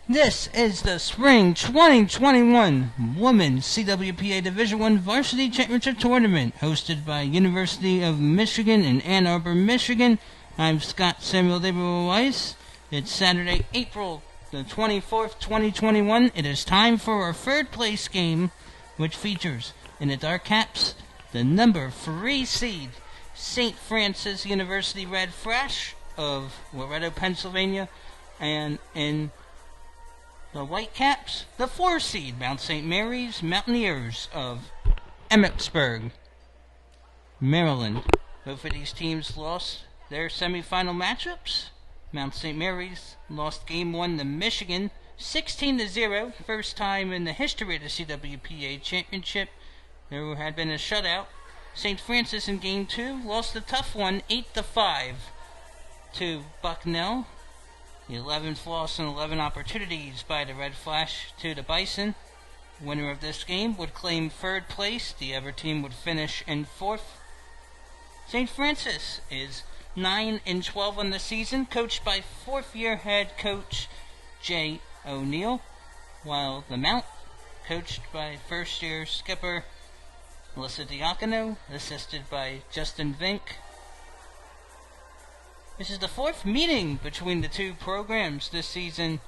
This is the Spring 2021 Women's CWPA Division I Varsity Championship Tournament, hosted by University of Michigan in Ann Arbor, Michigan. I'm Scott Samuel David Weiss. It's Saturday, April the 24th, 2021. It is time for our third place game, which features in the dark caps the number 3 seed St. Francis University Red Flash of Loretto, Pennsylvania, and in the Whitecaps, the 4 seed Mount St. Mary's Mountaineers of Emmitsburg, Maryland. Both of these teams lost their semifinal matchups. Mount St. Mary's lost Game 1 to Michigan 16-0, first time in the history of the CWPA Championship there had been a shutout. St. Francis in Game 2 lost a tough one 8-5 to Bucknell. The 11th loss in 11 opportunities by the Red Flash to the Bison. Winner of this game would claim third place. The other team would finish in fourth. St. Francis is 9-12 on the season, coached by fourth-year head coach Jay O'Neill, while the Mount, coached by first-year skipper Melissa Diacono, assisted by Justin Vink. This is the fourth meeting between the two programs this season.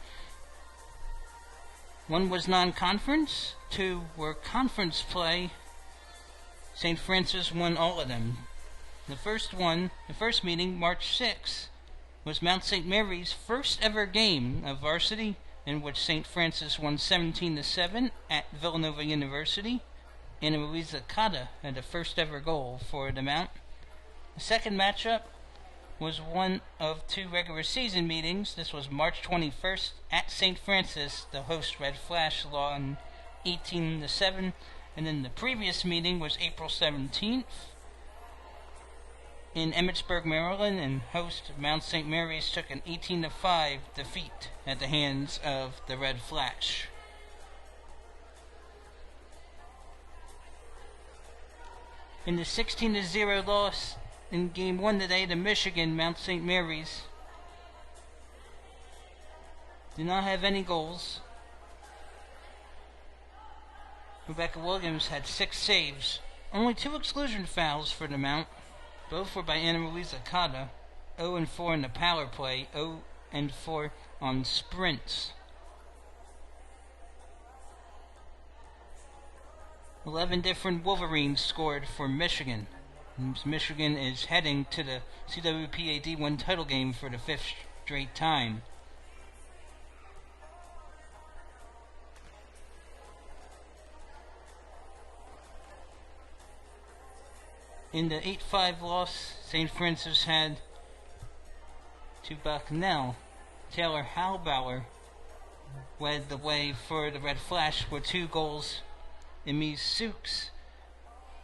One was non-conference, 2 were conference play. St. Francis won all of them. The first meeting, March 6, was Mount St. Mary's first ever game of varsity, in which St. Francis won 17-7 at Villanova University. Ana Luisa Cata had the first ever goal for the Mount. The second matchup was one of 2 regular season meetings. This was March 21st at St. Francis. The host Red Flash won 18-7, and then the previous meeting was April 17th in Emmitsburg, Maryland, and host Mount St. Mary's took an 18-5 defeat at the hands of the Red Flash. In the 16-0 loss in Game 1 today to Michigan, Mount St. Mary's did not have any goals. Rebecca Williams had 6 saves. Only 2 exclusion fouls for the Mount. Both were by Ana Luisa Cata. 0-4 in the power play, 0-4 on sprints. 11 different Wolverines scored for Michigan. Michigan is heading to the CWPA D1 title game for the 5th straight time. In the 8-5 loss St. Francis had to Bucknell, Taylor Halbauer led the way for the Red Flash with 2 goals. Emise Sukes,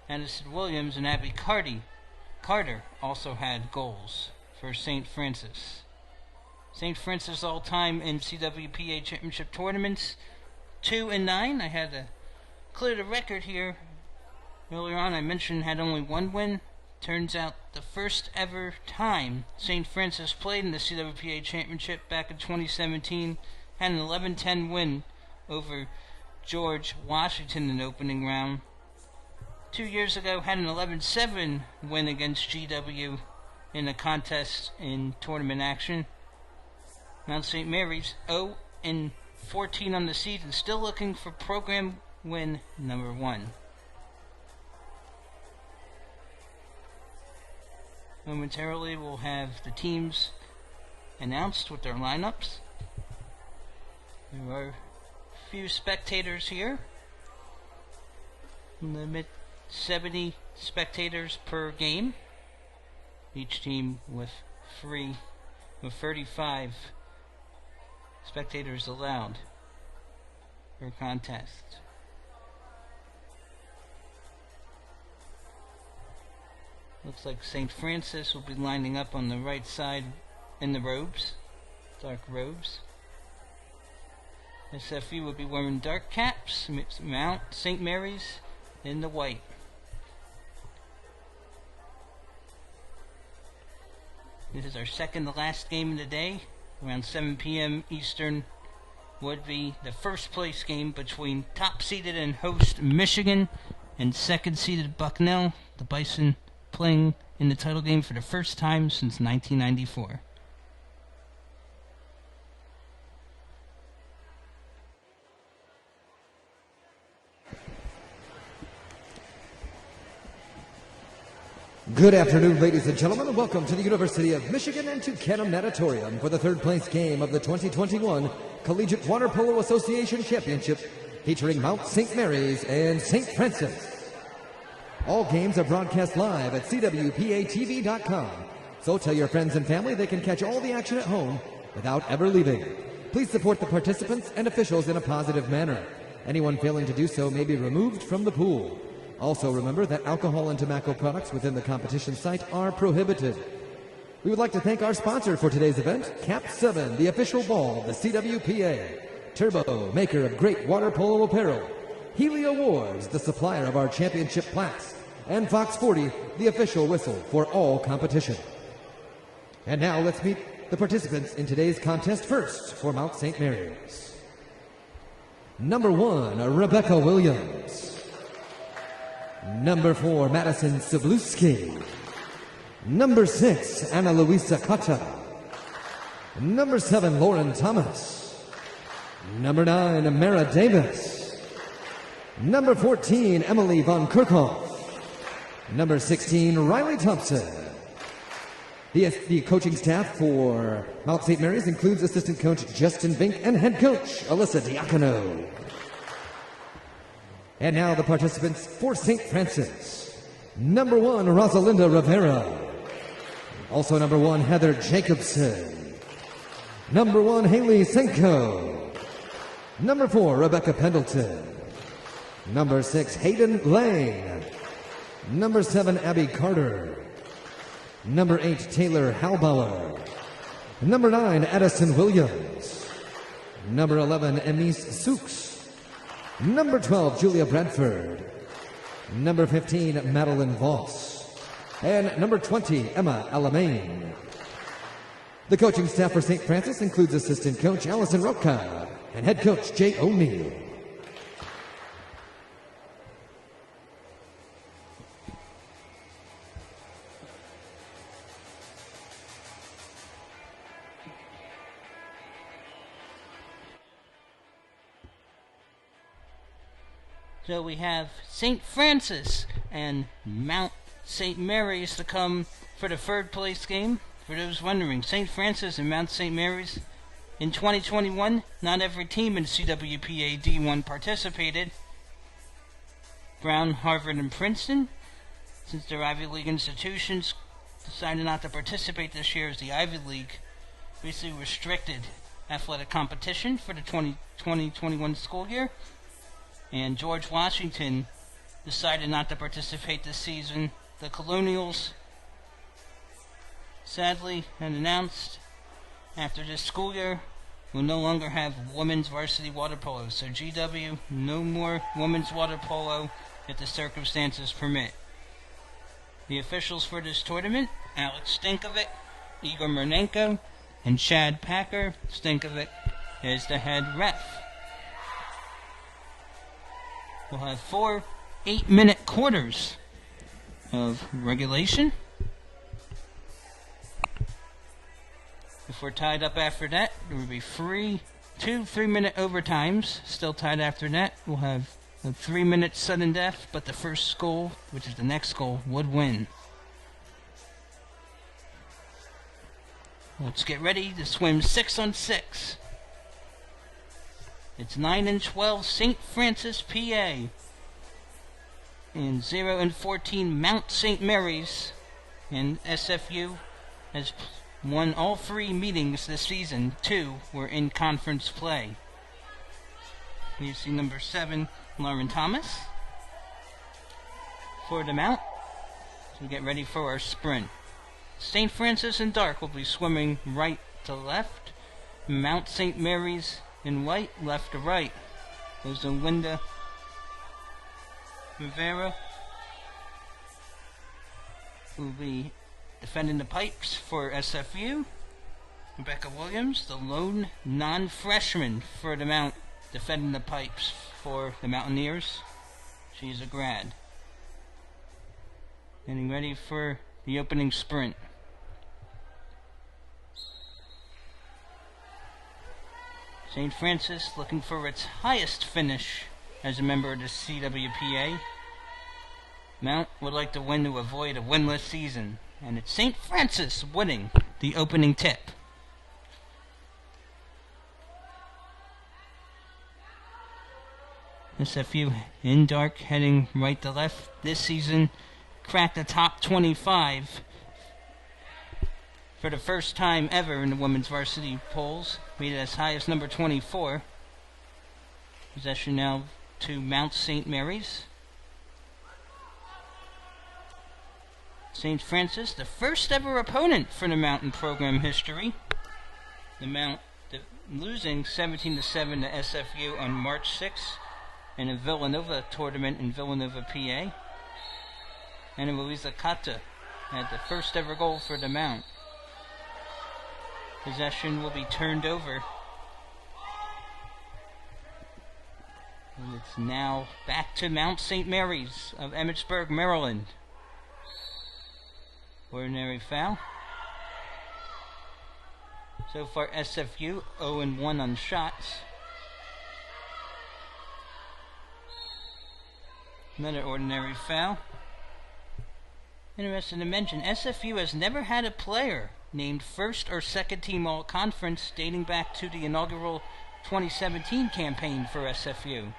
Addison Williams, and Abby Carter also had goals for St. Francis. St. Francis all-time in CWPA Championship tournaments, 2-9. I had to clear the record here. Earlier on I mentioned had only 1 win. Turns out the first ever time St. Francis played in the CWPA Championship back in 2017 had an 11-10 win over George Washington in the opening round. 2 years ago had an 11-7 win against GW in a contest in tournament action. Mount St. Mary's 0-14 on the season, still looking for program win number 1. Momentarily we'll have the teams announced with their lineups. There are few spectators here. Limit 70 spectators per game. Each team with 35 spectators allowed per contest. Looks like St. Francis will be lining up on the right side in the robes, dark robes. SFU will be wearing dark caps. Mount St. Mary's in the white. This is our second to last game of the day, around 7 p.m. Eastern would be the first place game between top-seeded and host Michigan and second-seeded Bucknell, the Bison playing in the title game for the first time since 1994. Good afternoon, ladies and gentlemen, and welcome to the University of Michigan and to Canham Natatorium for the third place game of the 2021 Collegiate Water Polo Association Championship featuring Mount St. Mary's and St. Francis. All games are broadcast live at CWPATV.com, so tell your friends and family they can catch all the action at home without ever leaving. Please support the participants and officials in a positive manner. Anyone failing to do so may be removed from the pool. Also remember that alcohol and tobacco products within the competition site are prohibited. We would like to thank our sponsor for today's event, Cap 7, the official ball of the CWPA, Turbo, maker of great water polo apparel, Healy Awards, the supplier of our championship plaques, and Fox 40, the official whistle for all competition. And now let's meet the participants in today's contest. First for Mount St. Mary's. Number 1, Rebecca Williams. Number 4, Madison Sabluski. Number 6, Ana Luisa Cotta. Number 7, Lauren Thomas. Number 9, Mara Davis. Number 14, Emily Von Kerkhoff. Number 16, Riley Thompson. The coaching staff for Mount St. Mary's includes assistant coach Justin Vink and head coach Alyssa Diacono. And now the participants for St. Francis. Number 1, Rosalinda Rivera. Also number 1, Heather Jacobson. Number 1, Haley Senko. Number 4, Rebecca Pendleton. Number 6, Hayden Lane. Number 7, Abby Carter. Number 8, Taylor Halbauer. Number 9, Addison Williams. Number 11, Emise Sooks. Number 12, Julia Bradford. Number 15, Madeline Voss. And number 20, Emma Alamain. The coaching staff for St. Francis includes assistant coach Allison Roca and head coach Jay O'Neill. So we have St. Francis and Mount St. Mary's to come for the third place game. For those wondering, St. Francis and Mount St. Mary's in 2021, not every team in CWPA D1 participated. Brown, Harvard, and Princeton, since they're Ivy League institutions, decided not to participate this year as the Ivy League basically restricted athletic competition for the 2020-21 school year. And George Washington decided not to participate this season. The Colonials sadly had announced after this school year will no longer have women's varsity water polo. So GW, no more women's water polo if the circumstances permit. The officials for this tournament, Alex Stankovic, Igor Mernenko, and Chad Packer. Stankovic is the head ref. We'll have 4 8-minute quarters of regulation. If we're tied up after that, there will be 2 3-minute overtimes. Still tied after that. We'll have a 3-minute sudden death, but the first goal, which is the next goal, would win. Let's get ready to swim 6 on 6. It's 9 and 12 St. Francis, PA, and 0 and 14 Mount St. Mary's, and SFU has won all 3 meetings this season. 2 were in conference play. We see number 7, Lauren Thomas, for the Mount. So get ready for our sprint. St. Francis in dark will be swimming right to left. Mount St. Mary's in white, left to right. There's Linda Rivera, who will be defending the pipes for SFU. Rebecca Williams, the lone non-freshman for the Mount, defending the pipes for the Mountaineers. She's a grad. Getting ready for the opening sprint. St. Francis looking for its highest finish as a member of the CWPA. Mount would like to win to avoid a winless season, and it's St. Francis winning the opening tip. SFU in dark, heading right to left. This season cracked the top 25 for the first time ever in the women's varsity polls. Made it as high as number 24. Possession now to Mount St. Mary's. St. Francis, the first ever opponent for the Mountain program history. The Mount losing 17-7 to SFU on March 6th in a Villanova tournament in Villanova, PA. And Louisa Kata had the first ever goal for the Mount. Possession will be turned over. And it's now back to Mount St. Mary's of Emmitsburg, Maryland. Ordinary foul. So far SFU 0-1 on shots. Another ordinary foul. Interesting to mention, SFU has never had a player named first or second team all-conference dating back to the inaugural 2017 campaign for SFU.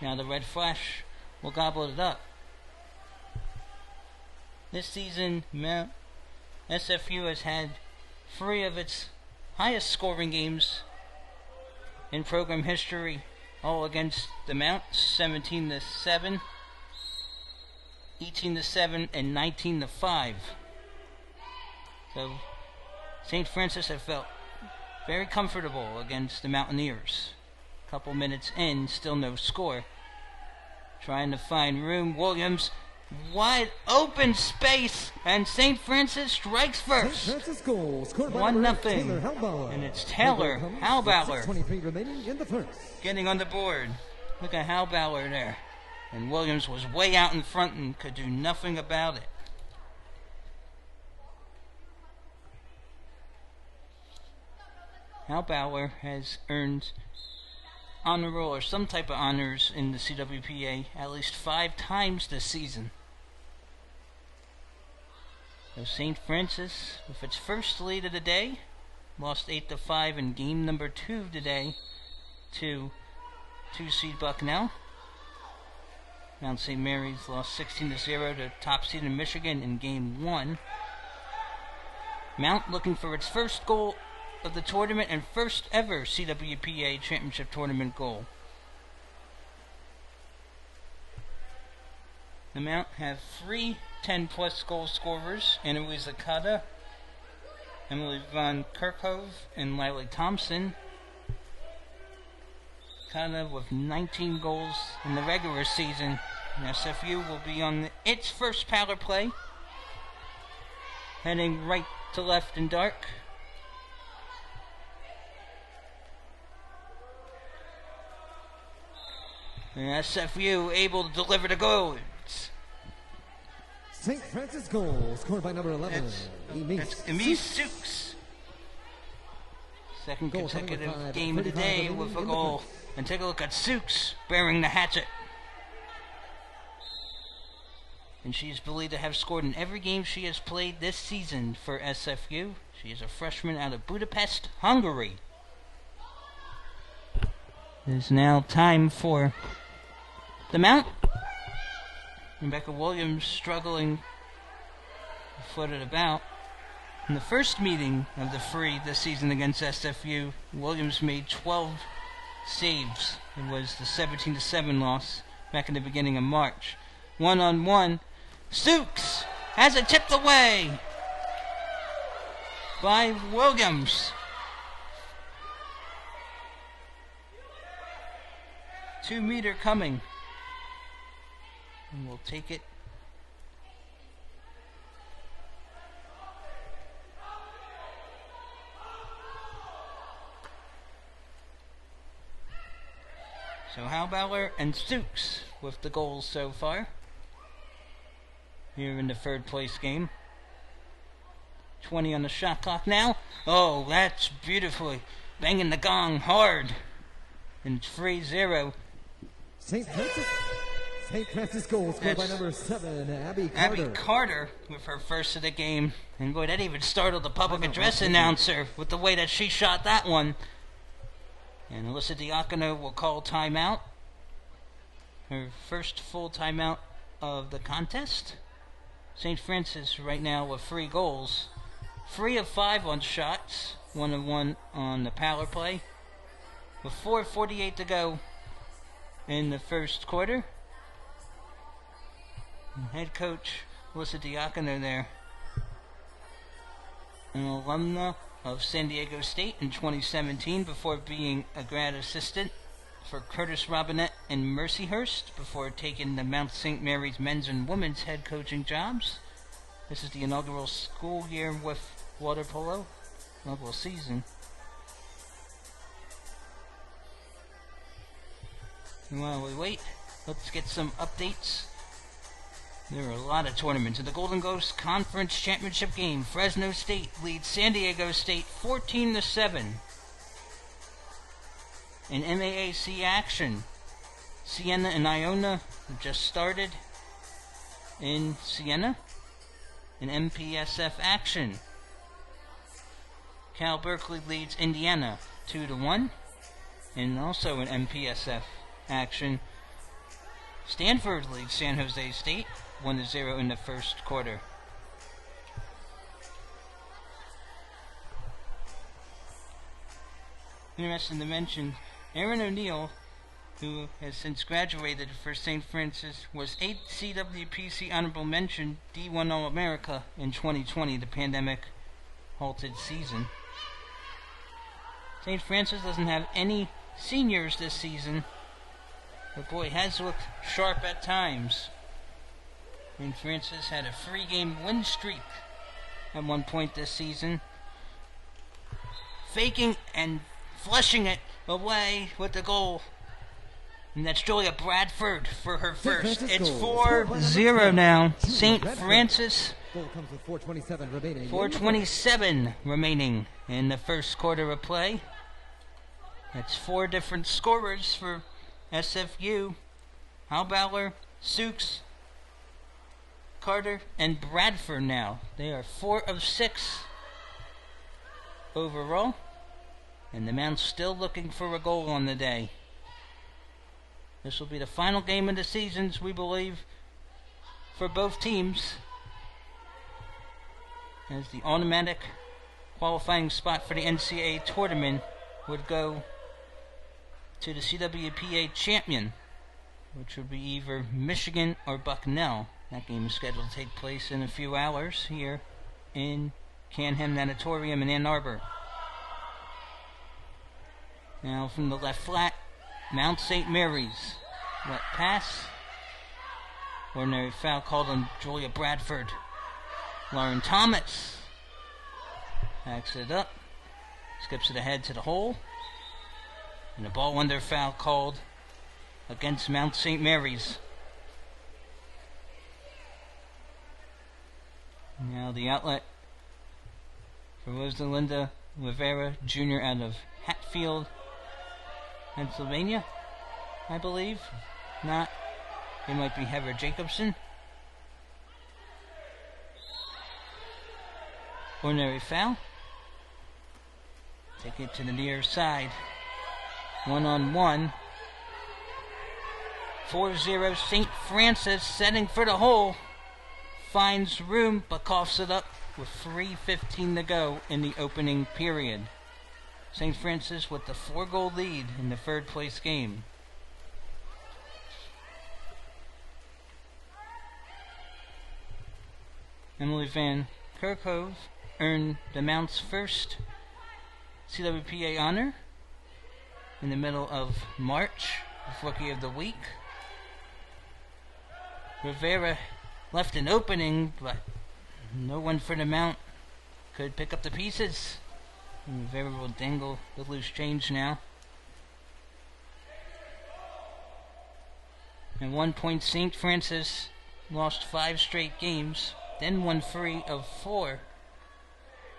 Now the Red Flash will gobble it up. This season, SFU has had 3 of its highest scoring games in program history, all against the Mount, 17-7, 18-7, and 19-5. So St. Francis have felt very comfortable against the Mountaineers. A couple minutes in, still no score. Trying to find room. Williams, wide open space, and St. Francis strikes first. St. Francis goal, scored by 1-0, and it's Taylor Halbauer 6:23 remaining in the first. getting on the board. Look at Halbauer there. And Williams was way out in front and could do nothing about it. Halbauer has earned honor roll or some type of honors in the CWPA at least 5 times this season. So St. Francis, with its first lead of the day, lost 8-5 in game number 2 today to 2-seed Bucknell. Mount St. Mary's lost 16-0 to top seed in Michigan in game 1. Mount looking for its first goal of the tournament and first ever CWPA championship tournament goal. The Mount have 3 10-plus goal scorers, Anna-Louise Zakata, Emily Von Kerkhove, and Lily Thompson. Zakata with 19 goals in the regular season. And SFU will be on its first power play, heading right to left in dark. And SFU able to deliver the goals. St. Francis goal, scored by number 11. It's Emise Sukes. Second consecutive game of the day with a goal. And take a look at Sukes bearing the hatchet. And she is believed to have scored in every game she has played this season for SFU. She is a freshman out of Budapest, Hungary. It is now time for the Mount. Rebecca Williams struggling footed about. In the first meeting of the Free this season against SFU, Williams made 12 saves. It was the 17-7 loss back in the beginning of March. 1-on-1. Sukes has it tipped away by Williams. 2-meter coming. And we'll take it. So Halbauer and Sukes with the goals so far here in the third place game. 20 on the shot clock now. Oh, that's beautifully banging the gong hard. And it's 3-0. St. Francis goal scored by number 7, Abby Carter. Abby Carter with her first of the game. And boy, that even startled the public address announcer with the way that she shot that one. And Alyssa Diacono will call timeout. Her first full timeout of the contest. St. Francis right now with 3 goals. 3 of 5 on shots. 1 of 1 on the power play. With 4:48 to go in the first quarter. And head coach Alyssa Diacono there. An alumna of San Diego State in 2017 before being a grad assistant for Curtis Robinette and Mercyhurst before taking the Mount St. Mary's men's and women's head coaching jobs. This is the inaugural school year with water polo, inaugural season. And while we wait, let's get some updates. There are a lot of tournaments. In the Golden Ghost Conference Championship game, Fresno State leads San Diego State 14-7. In MAAC action, Siena and Iona have just started in Siena. In MPSF action, Cal Berkeley leads Indiana 2-1. And also in MPSF action, Stanford leads San Jose State 1-0 in the first quarter. Interesting to mention, Aaron O'Neill, who has since graduated for St. Francis, was 8 CWPC Honorable Mention D1 All-America in 2020, the pandemic halted season. St. Francis doesn't have any seniors this season, but boy, has looked sharp at times. St. Francis had a 3-game win streak at one point this season, faking and flushing it away with the goal. And that's Julia Bradford for her first. It's 4-0 now. St. Francis. Goal comes with 4:27 remaining. 4:27 remaining in the first quarter of play. That's 4 different scorers for SFU. Halbauer, Sukes, Carter, and Bradford now. They are 4 of 6 overall. And the Mounts still looking for a goal on the day. This will be the final game of the seasons, we believe, for both teams, as the automatic qualifying spot for the NCAA tournament would go to the CWPA champion, which would be either Michigan or Bucknell. That game is scheduled to take place in a few hours here in Canham Natatorium in Ann Arbor. Now from the left flat, Mount St. Mary's. Wet pass. Ordinary foul called on Julia Bradford. Lauren Thomas backs it up. Skips it ahead to the hole. And a ball under foul called against Mount St. Mary's. Now the outlet for Rosalinda Rivera Jr. out of Hatfield, Pennsylvania, I believe. Not. It might be Heather Jacobson. Ordinary foul. Take it to the near side. 1-on-1. 4-0 St. Francis setting for the hole. Finds room but coughs it up with 3:15 to go in the opening period. St. Francis with the 4-goal lead in the third place game. Emily Van Kerkhove earned the Mount's first CWPA honor in the middle of March with Rookie of the Week. Rivera left an opening, but no one for the Mount could pick up the pieces. And Rivera will dangle the loose change now. At 1 point, St. Francis lost 5 straight games, then won 3 of 4.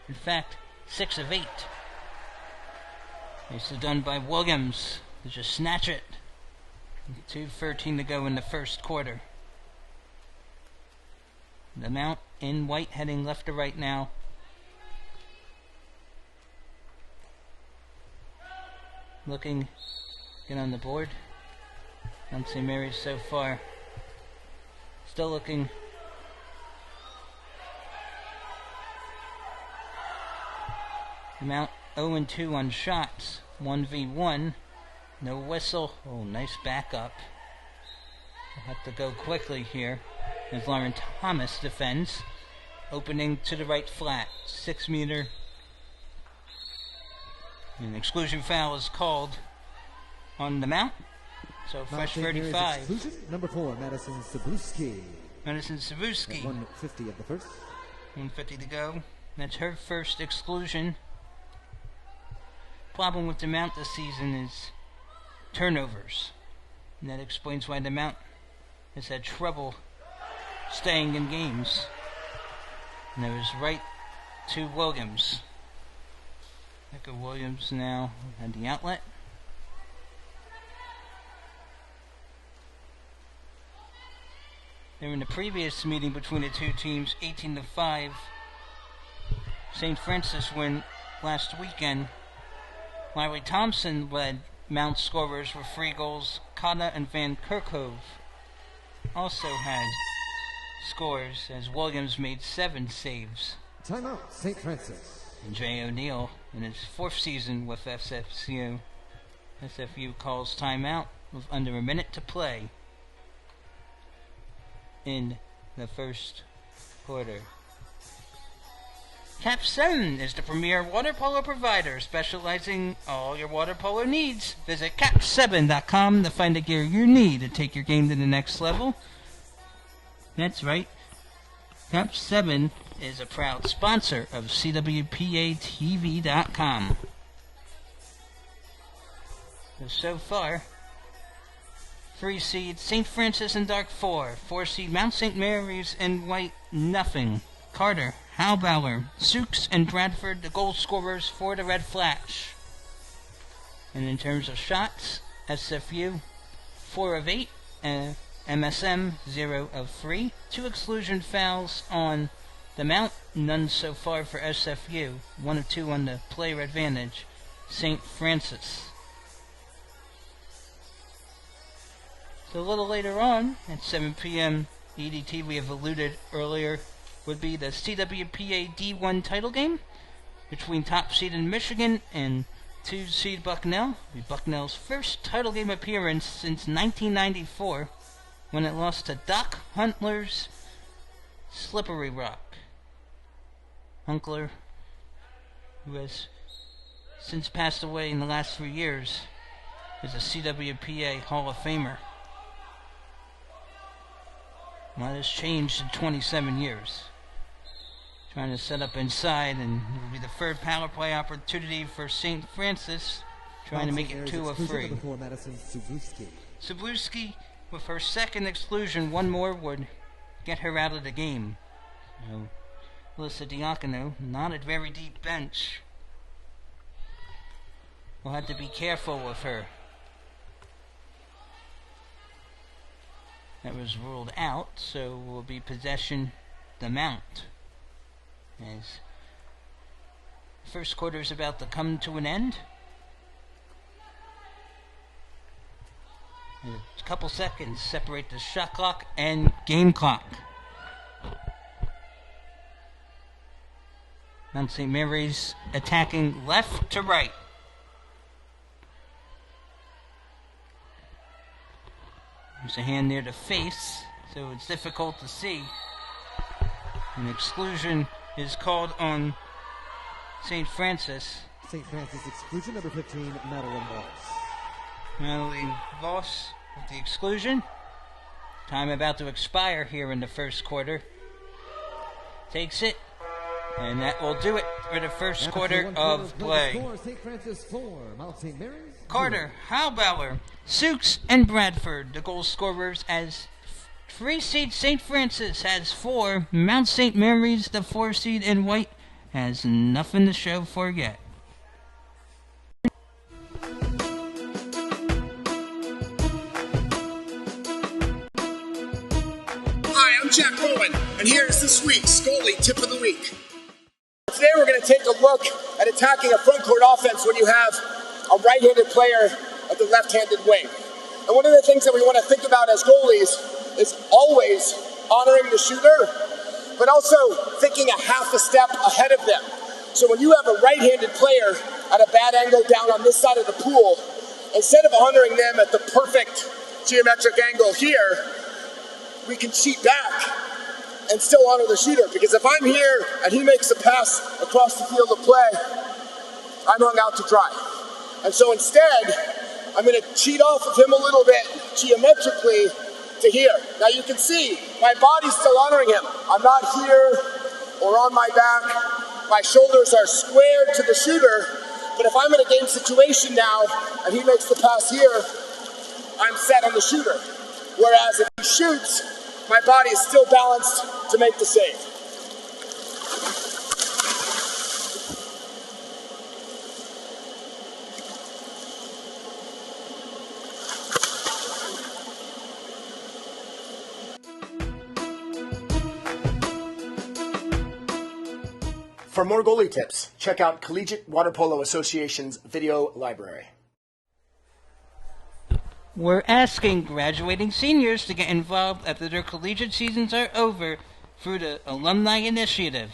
In fact, 6 of 8. Nicely done by Williams to just snatch it. 2:13 to go in the first quarter. The Mount in white heading left to right now. Looking, get on the board. Mount St. Mary's so far. Still looking. The Mount 0-2 on shots. 1v1. No whistle. Oh, nice backup. We'll have to go quickly here as Lauren Thomas defends. Opening to the right flat. 6 meter. An exclusion foul is called on the Mount. So fresh 35. Exclusion, number 4, Madison Sabluski. Madison Sabluski. 150 of the first. 150 to go. That's her first exclusion. Problem with the Mount this season is turnovers. And that explains why the Mount has had trouble staying in games. And it was right to Williams. Becca Williams now at the outlet. There in the previous meeting between the two teams, 18-5. St. Francis win last weekend. Larry Thompson led Mount scorers with 3 goals. Kata and Van Kerkhove also had scores as Williams made 7 saves. Timeout, St. Francis. And Jay O'Neill, in his 4th season with SFU calls timeout with under a minute to play in the first quarter. Cap 7 is the premier water polo provider specializing all your water polo needs. Visit cap7.com to find the gear you need to take your game to the next level. That's right. Cap 7 is a proud sponsor of CWPATV.com. So far, 3 seed St. Francis in dark 4. 4 seed Mount St. Mary's in white nothing. Carter, Halbauer, Sukes, and Bradford the goal scorers for the Red Flash. And in terms of shots, SFU 4 of 8, MSM 0 of 3. 2 exclusion fouls on the Mount, none so far for SFU. 1 of 2 on the player advantage, St. Francis. So a little later on, at 7 p.m. EDT, we have alluded earlier, would be the CWPA D1 title game between top seed in Michigan and 2 seed Bucknell. It'll be Bucknell's first title game appearance since 1994 when it lost to Doc Huntler's Slippery Rock. Hunkler, who has since passed away in the last 3 years, is a CWPA Hall of Famer. A lot has changed in 27 years. Trying to set up inside, and it will be the third power play opportunity for St. Francis, trying to make it 2 of 3. Sabluski, with her second exclusion, 1 more would get her out of the game. So, Alyssa Diacono, not a very deep bench. We'll have to be careful with her. That was ruled out, so will be possession the Mount. As first quarter is about to come to an end. A couple seconds separate the shot clock and game clock. Mount St. Mary's attacking left to right. There's a hand near the face, so it's difficult to see. An exclusion is called on St. Francis. St. Francis exclusion, number 15, Madeline Voss. Madeline Voss with the exclusion. Time about to expire here in the first quarter. Takes it, and that will do it. for the first After quarter one of play. Score, St. Francis 4, Mount St. Mary's Carter, Halbauer, Sukes, and Bradford, the goal scorers, as 3 seed St. Francis has 4. Mount St. Mary's, the 4 seed in white, has nothing to show for yet. Hi, I'm Jack Bowen, and here's this week's goalie tip of the week. Today we're going to take a look at attacking a front court offense when you have a right-handed player at the left-handed wing. And one of the things that we want to think about as goalies is always honoring the shooter, but also thinking a half a step ahead of them. So when you have a right-handed player at a bad angle down on this side of the pool, instead of honoring them at the perfect geometric angle here, we can cheat back and still honor the shooter. Because if I'm here and he makes a pass across the field of play, I'm hung out to dry. And so instead, I'm going to cheat off of him a little bit geometrically to here. Now you can see my body's still honoring him. I'm not here or on my back. My shoulders are squared to the shooter. But if I'm in a game situation now and he makes the pass here, I'm set on the shooter. Whereas if he shoots, my body is still balanced to make the save. For more goalie tips, check out Collegiate Water Polo Association's video library. We're asking graduating seniors to get involved after their collegiate seasons are over through the Alumni Initiative.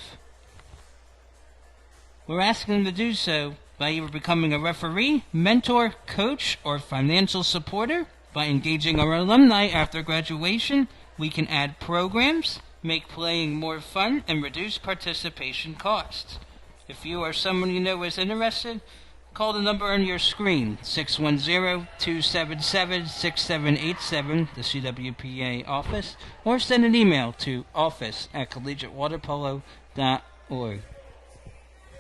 We're asking them to do so by either becoming a referee, mentor, coach, or financial supporter. By engaging our alumni after graduation, we can add programs, make playing more fun, and reduce participation costs. If you or someone you know is interested, call the number on your screen, 610-277-6787, the CWPA office, or send an email to office@collegiatewaterpolo.org.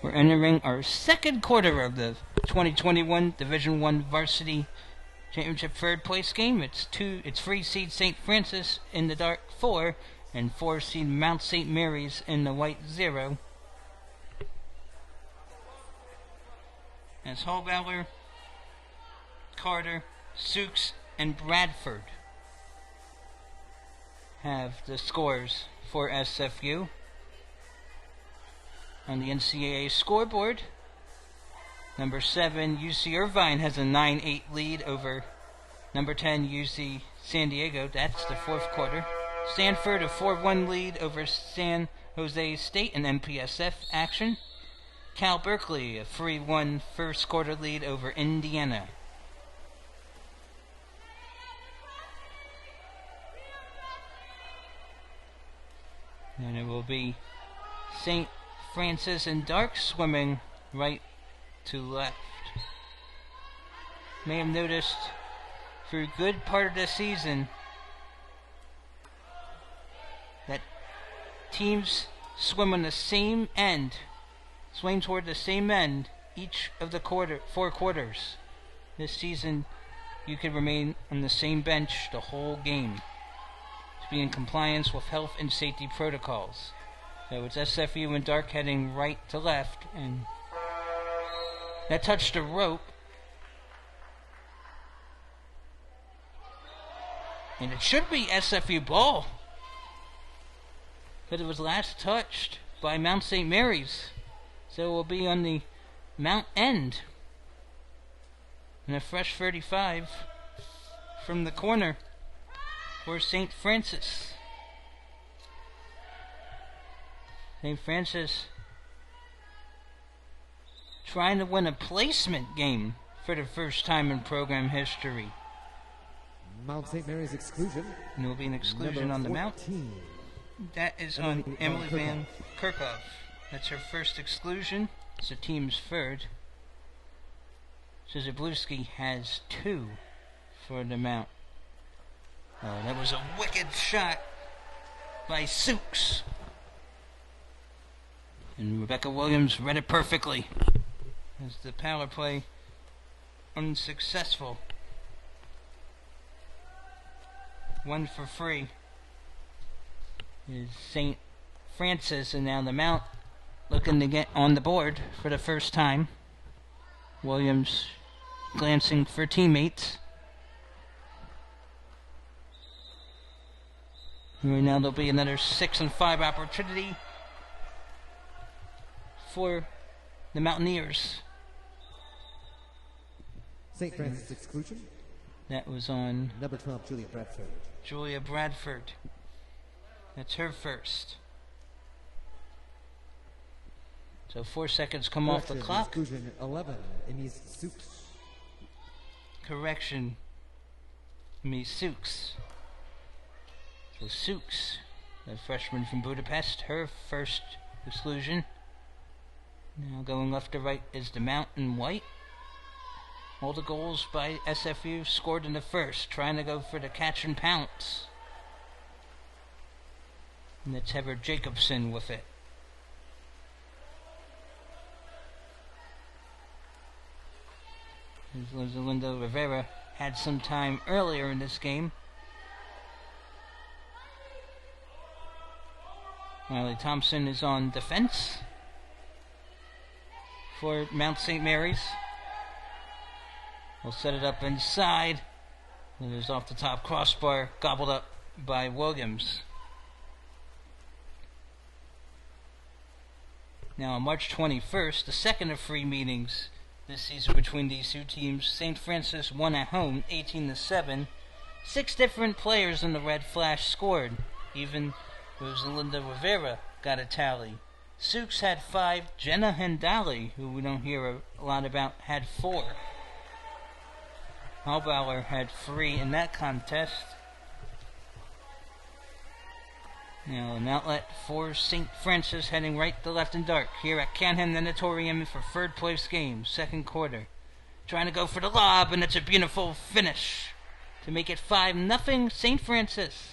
We're entering our second quarter of the 2021 Division I Varsity Championship third place game. It's 3 seed St. Francis in the dark 4, and 4 seed Mount St. Mary's in the white 0. As Hallbauer, Carter, Sukes, and Bradford have the scores for SFU. On the NCAA scoreboard, number 7, UC Irvine has a 9-8 lead over number 10, UC San Diego. That's the fourth quarter. Stanford a 4-1 lead over San Jose State in MPSF action. Cal Berkeley a 3-1 first quarter lead over Indiana. And it will be St. Francis and Dark swimming right to left. May have noticed through good part of the season that teams swim on the same end, swing toward the same end each of the 4 quarters. This season, you could remain on the same bench the whole game to be in compliance with health and safety protocols. So it's SFU and Dark heading right to left, and that touched a rope. And it should be SFU ball, but it was last touched by Mount St. Mary's. So it will be on the Mount end. And a fresh 35 from the corner for St. Francis. St. Francis trying to win a placement game for the first time in program history. Mount St. Mary's exclusion. And there will be an exclusion on the Mount. That is on Emily Van Kerkhoff. That's her first exclusion. It's the team's third. Zablewski has 2 for the Mount. Oh, that was a wicked shot by Sukes. And Rebecca Williams read it perfectly. As the power play unsuccessful. 1 for free is St. Francis, and now the Mount looking to get on the board for the first time. Williams glancing for teammates. Right now there'll be another 6 and 5 opportunity for the Mountaineers. St. Francis exclusion. That was on Number 12, Julia Bradford. Julia Bradford. That's her first. So 4 seconds come off the clock. Exclusion 11, Emise Sukes. Correction, Emise Sukes. So Sukes, the freshman from Budapest, her first exclusion. Now going left to right is the Mount in white. All the goals by SFU scored in the first, trying to go for the catch and pounce. And that's Heather Jacobson with it. Linda Rivera had some time earlier in this game. Riley Thompson is on defense for Mount St. Mary's. We'll set it up inside. And there's off the top crossbar, gobbled up by Williams. Now on March 21st, the second of 3 meetings this season between these two teams, St. Francis won at home 18-7. 6 different players in the Red Flash scored. Even Rosalinda Rivera got a tally. Sukes had 5. Jenna Hendali, who we don't hear a lot about, had 4. Halbauer had 3 in that contest. Now an outlet for St. Francis heading right to left and dark here at Canham Natatorium for third place game, second quarter. Trying to go for the lob, and it's a beautiful finish to make it 5-0 St. Francis.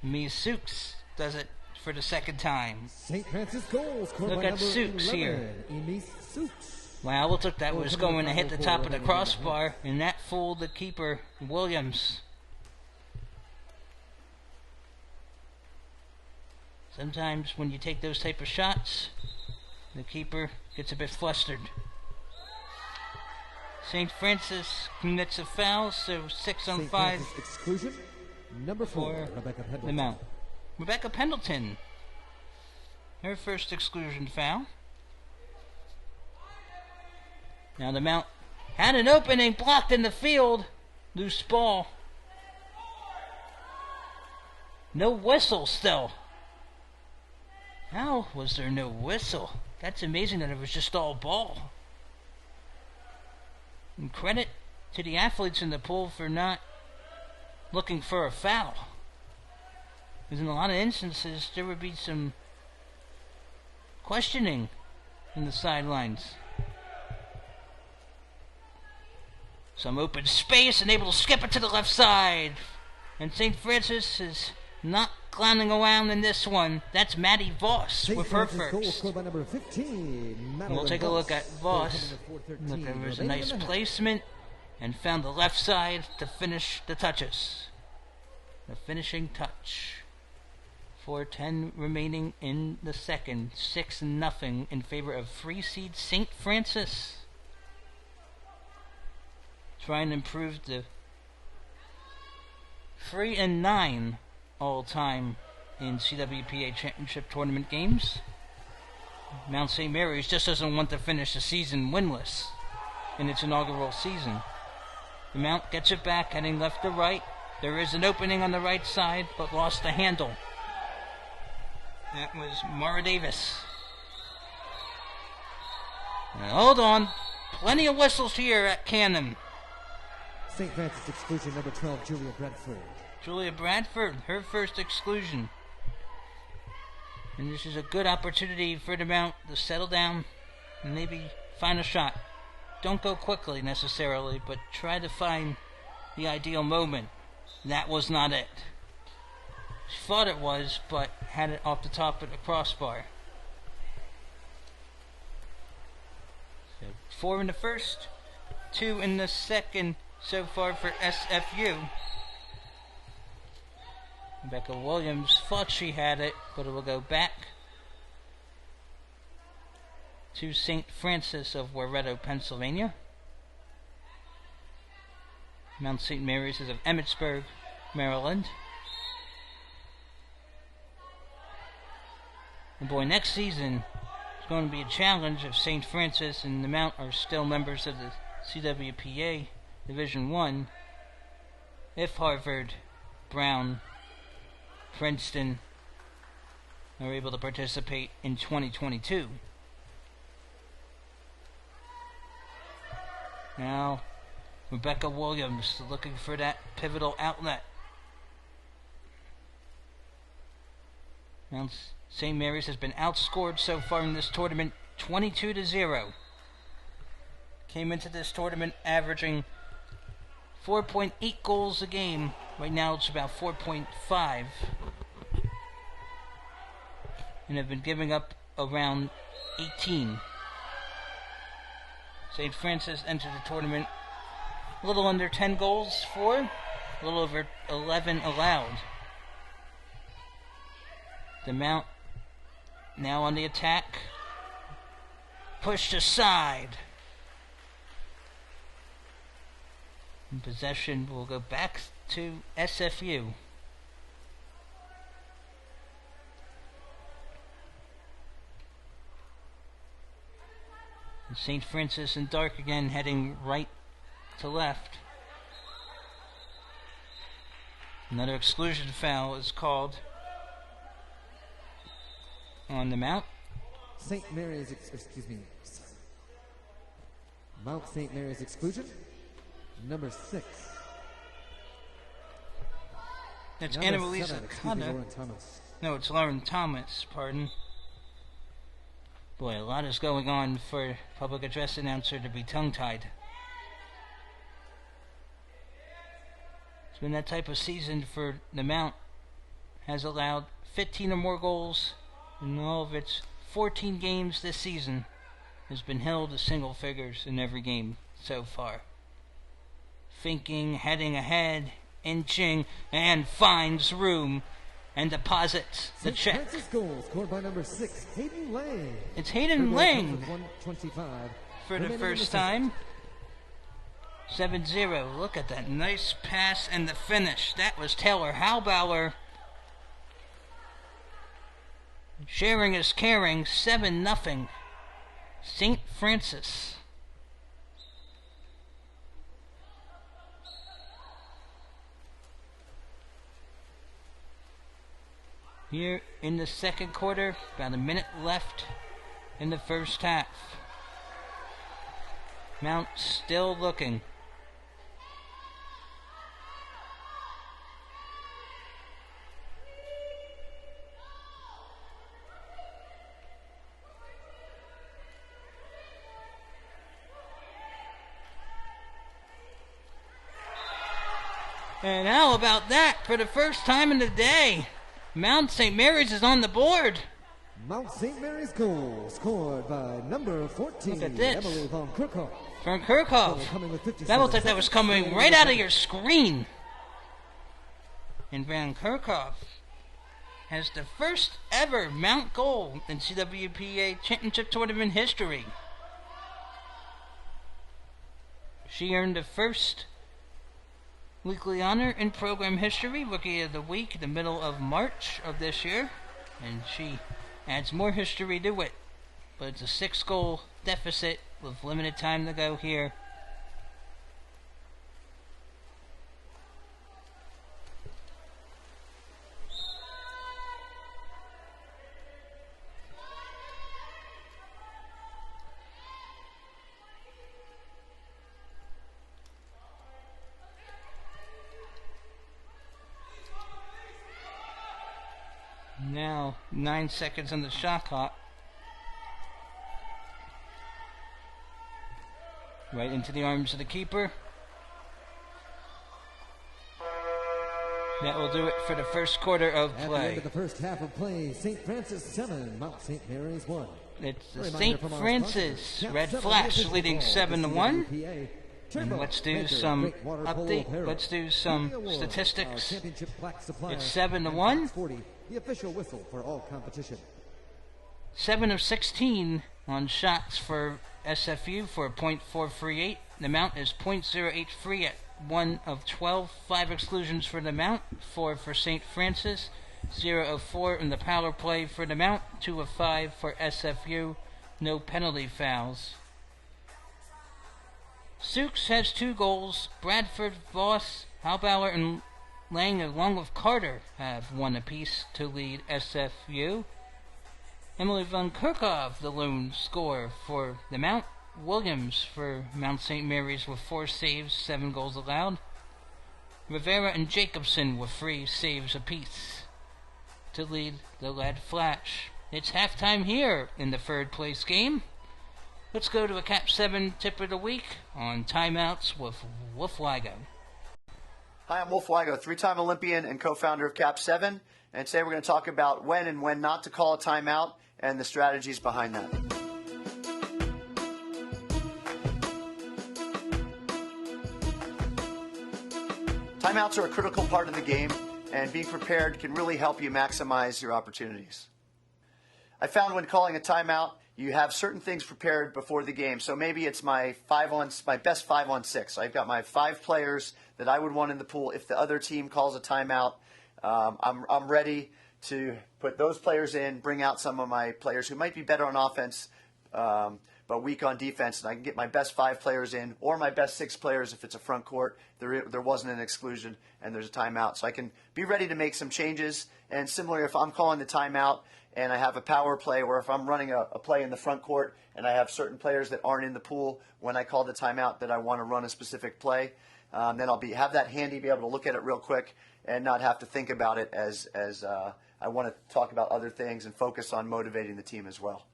Mies Sukes does it for the second time. St. Francis goal scored Look by at Sukes 11, here. Emise Sukes. Wow, looks like that was going to hit the top of the crossbar, and that fooled the keeper, Williams. Sometimes when you take those type of shots, the keeper gets a bit flustered. St. Francis commits a foul, so 6 on 5 exclusion. Number 4, Rebecca Pendleton. The Mount. Rebecca Pendleton, her first exclusion foul. Now the Mount had an opening, blocked in the field. Loose ball. No whistle still. How was there no whistle? That's amazing that it was just all ball. And credit to the athletes in the pool for not looking for a foul. Because in a lot of instances, there would be some questioning in the sidelines. Some open space and able to skip it to the left side. And St. Francis is not clowning around in this one. That's Maddie Voss with her first. By number 15, we'll take a look at Voss. Look, there was a nice placement and found the left side to finish the touches. The finishing touch. 4:10 remaining in the second. 6-0 in favor of 3-seed St. Francis. Trying to improve the 3-9 all-time in CWPA championship tournament games. Mount St. Mary's just doesn't want to finish the season winless in its inaugural season. The Mount gets it back, heading left to right. There is an opening on the right side, but lost the handle. That was Mara Davis. Now, hold on. Plenty of whistles here at Canham. St. Francis exclusion number 12, Julia Bradford. Julia Bradford, her first exclusion. And this is a good opportunity for the Mount to settle down and maybe find a shot. Don't go quickly necessarily, but try to find the ideal moment. That was not it. She thought it was, but had it off the top of the crossbar. So 4 in the first, 2 in the second so far for SFU. Rebecca Williams thought she had it, but it will go back to St. Francis of Loretto, Pennsylvania. Mount St. Mary's is of Emmitsburg, Maryland. And boy, next season is going to be a challenge if St. Francis and the Mount are still members of the CWPA Division 1. If Harvard, Brown, Princeton are able to participate in 2022. Now, Rebecca Williams looking for that pivotal outlet. Mount St. Mary's has been outscored so far in this tournament 22-0. Came into this tournament averaging 4.8 goals a game. Right now it's about 4.5. And have been giving up around 18. St. Francis entered the tournament a little under 10 goals for, a little over 11 allowed. The Mount now on the attack. Pushed aside. And possession will go back to SFU. St. Francis in dark again, heading right to left. Another exclusion foul is called on the Mount. St. Mary's, Mount St. Mary's exclusion, number 6. That's Number Anna Louisa 7, Conda. Lauren Thomas. No, it's Lauren Thomas, pardon. Boy, a lot is going on for public address announcer to be tongue-tied. It's been that type of season for the Mount. Has allowed 15 or more goals in all of its 14 games this season. Has been held to single figures in every game so far. Thinking, heading ahead, inching, and finds room and deposits the St. check. Francis goal scored by number 6, Hayden Lang. It's Hayden Lang 125 for the first time. 7-0. Look at that nice pass and the finish. That was Taylor Halbauer. Sharing is caring. 7-0. St. Francis. Here in the second quarter, about a minute left in the first half. Mount still looking. And how about that for the first time in the day? Mount St. Mary's is on the board. Mount St. Mary's goal scored by number 14, Look at this. Emily von Kirchhoff. From Kirchhoff. That looked like that was coming right out of your screen. And Van Kirchhoff has the first ever Mount goal in CWPA Championship Tournament history. She earned the first weekly honor in program history, Rookie of the Week, in the middle of March of this year. And she adds more history to it. But it's a 6-goal deficit with limited time to go here. Now, 9 seconds on the shot clock. Right into the arms of the keeper. That will do it for the first quarter of At play. the end of the first half of play, St. Francis 7, Mount St. Mary's 1. It's the St. Francis Red Flash leading 7-1. And let's do some update. Let's do some statistics. It's 7-1. The official whistle for all competition. 7 of 16 on shots for SFU for a .438. The Mount is .083 at 1 of 12. 5 exclusions for the Mount, 4 for St. Francis. 0 of 4 in the power play for the Mount, 2 of 5 for SFU. No penalty fouls. Sukes has 2 goals. Bradford, Voss, Halbauer, and Lang, along with Carter, have 1 apiece to lead SFU. Emily Van Kerkhove, the lone scorer for the Mount. Williams for Mount St. Mary's with 4 saves, 7 goals allowed. Rivera and Jacobson with 3 saves apiece to lead the Red Flash. It's halftime here in the third place game. Let's go to a Cap 7 tip of the week on timeouts with Wolf Ligo. Hi, I'm Wolf Ligo, 3-time Olympian and co-founder of Cap 7. And today we're going to talk about when and when not to call a timeout and the strategies behind that. Timeouts are a critical part of the game, and being prepared can really help you maximize your opportunities. I found when calling a timeout, you have certain things prepared before the game. So maybe it's my best 5-on-6. So I've got my 5 players that I would want in the pool. If the other team calls a timeout, I'm ready to put those players in, bring out some of my players who might be better on offense, but weak on defense, and I can get my best 5 players in, or my best 6 players if it's a front court. There wasn't an exclusion and there's a timeout. So I can be ready to make some changes. And similarly, if I'm calling the timeout and I have a power play, or if I'm running a play in the front court and I have certain players that aren't in the pool when I call the timeout that I want to run a specific play, then I'll have that handy, be able to look at it real quick and not have to think about it as I want to talk about other things and focus on motivating the team as well.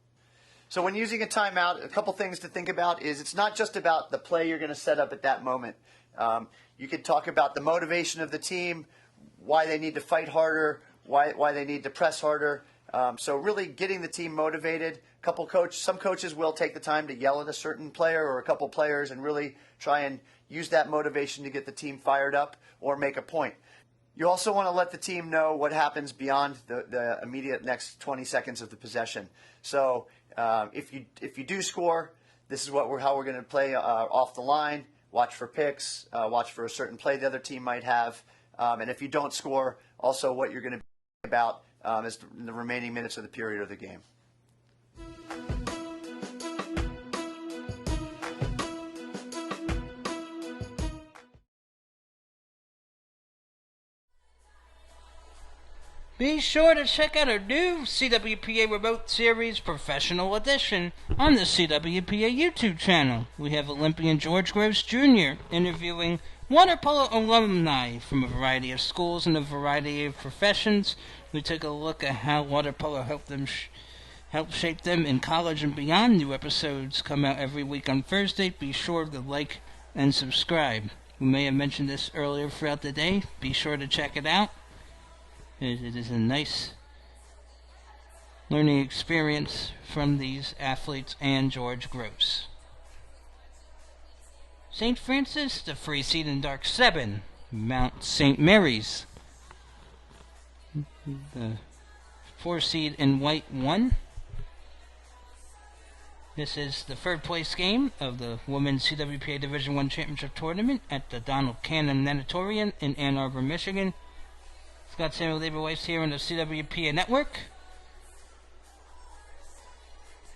So when using a timeout, a couple things to think about is it's not just about the play you're going to set up at that moment. You could talk about the motivation of the team, why they need to fight harder, why they need to press harder. So really getting the team motivated. Some coaches will take the time to yell at a certain player or a couple players and really try and use that motivation to get the team fired up or make a point. You also want to let the team know what happens beyond the immediate next 20 seconds of the possession. So if you do score, this is how we're going to play off the line. Watch for picks. Watch for a certain play the other team might have. And if you don't score, also what you're going to be about is the remaining minutes of the period of the game. Be sure to check out our new CWPA Remote Series Professional Edition on the CWPA YouTube channel. We have Olympian George Groves Jr. interviewing water polo alumni from a variety of schools and a variety of professions. We took a look at how water polo helped shape them in college and beyond. New episodes come out every week on Thursday. Be sure to like and subscribe. We may have mentioned this earlier throughout the day. Be sure to check it out. It is a nice learning experience from these athletes and George Groves. St. Francis, the 3 seed in dark 7. Mount St. Mary's, the 4 seed in white 1. This is the third place game of the Women's CWPA Division I Championship Tournament at the Canham Natatorium in Ann Arbor, Michigan. Scott Samuel Leverweiss here on the CWPA Network.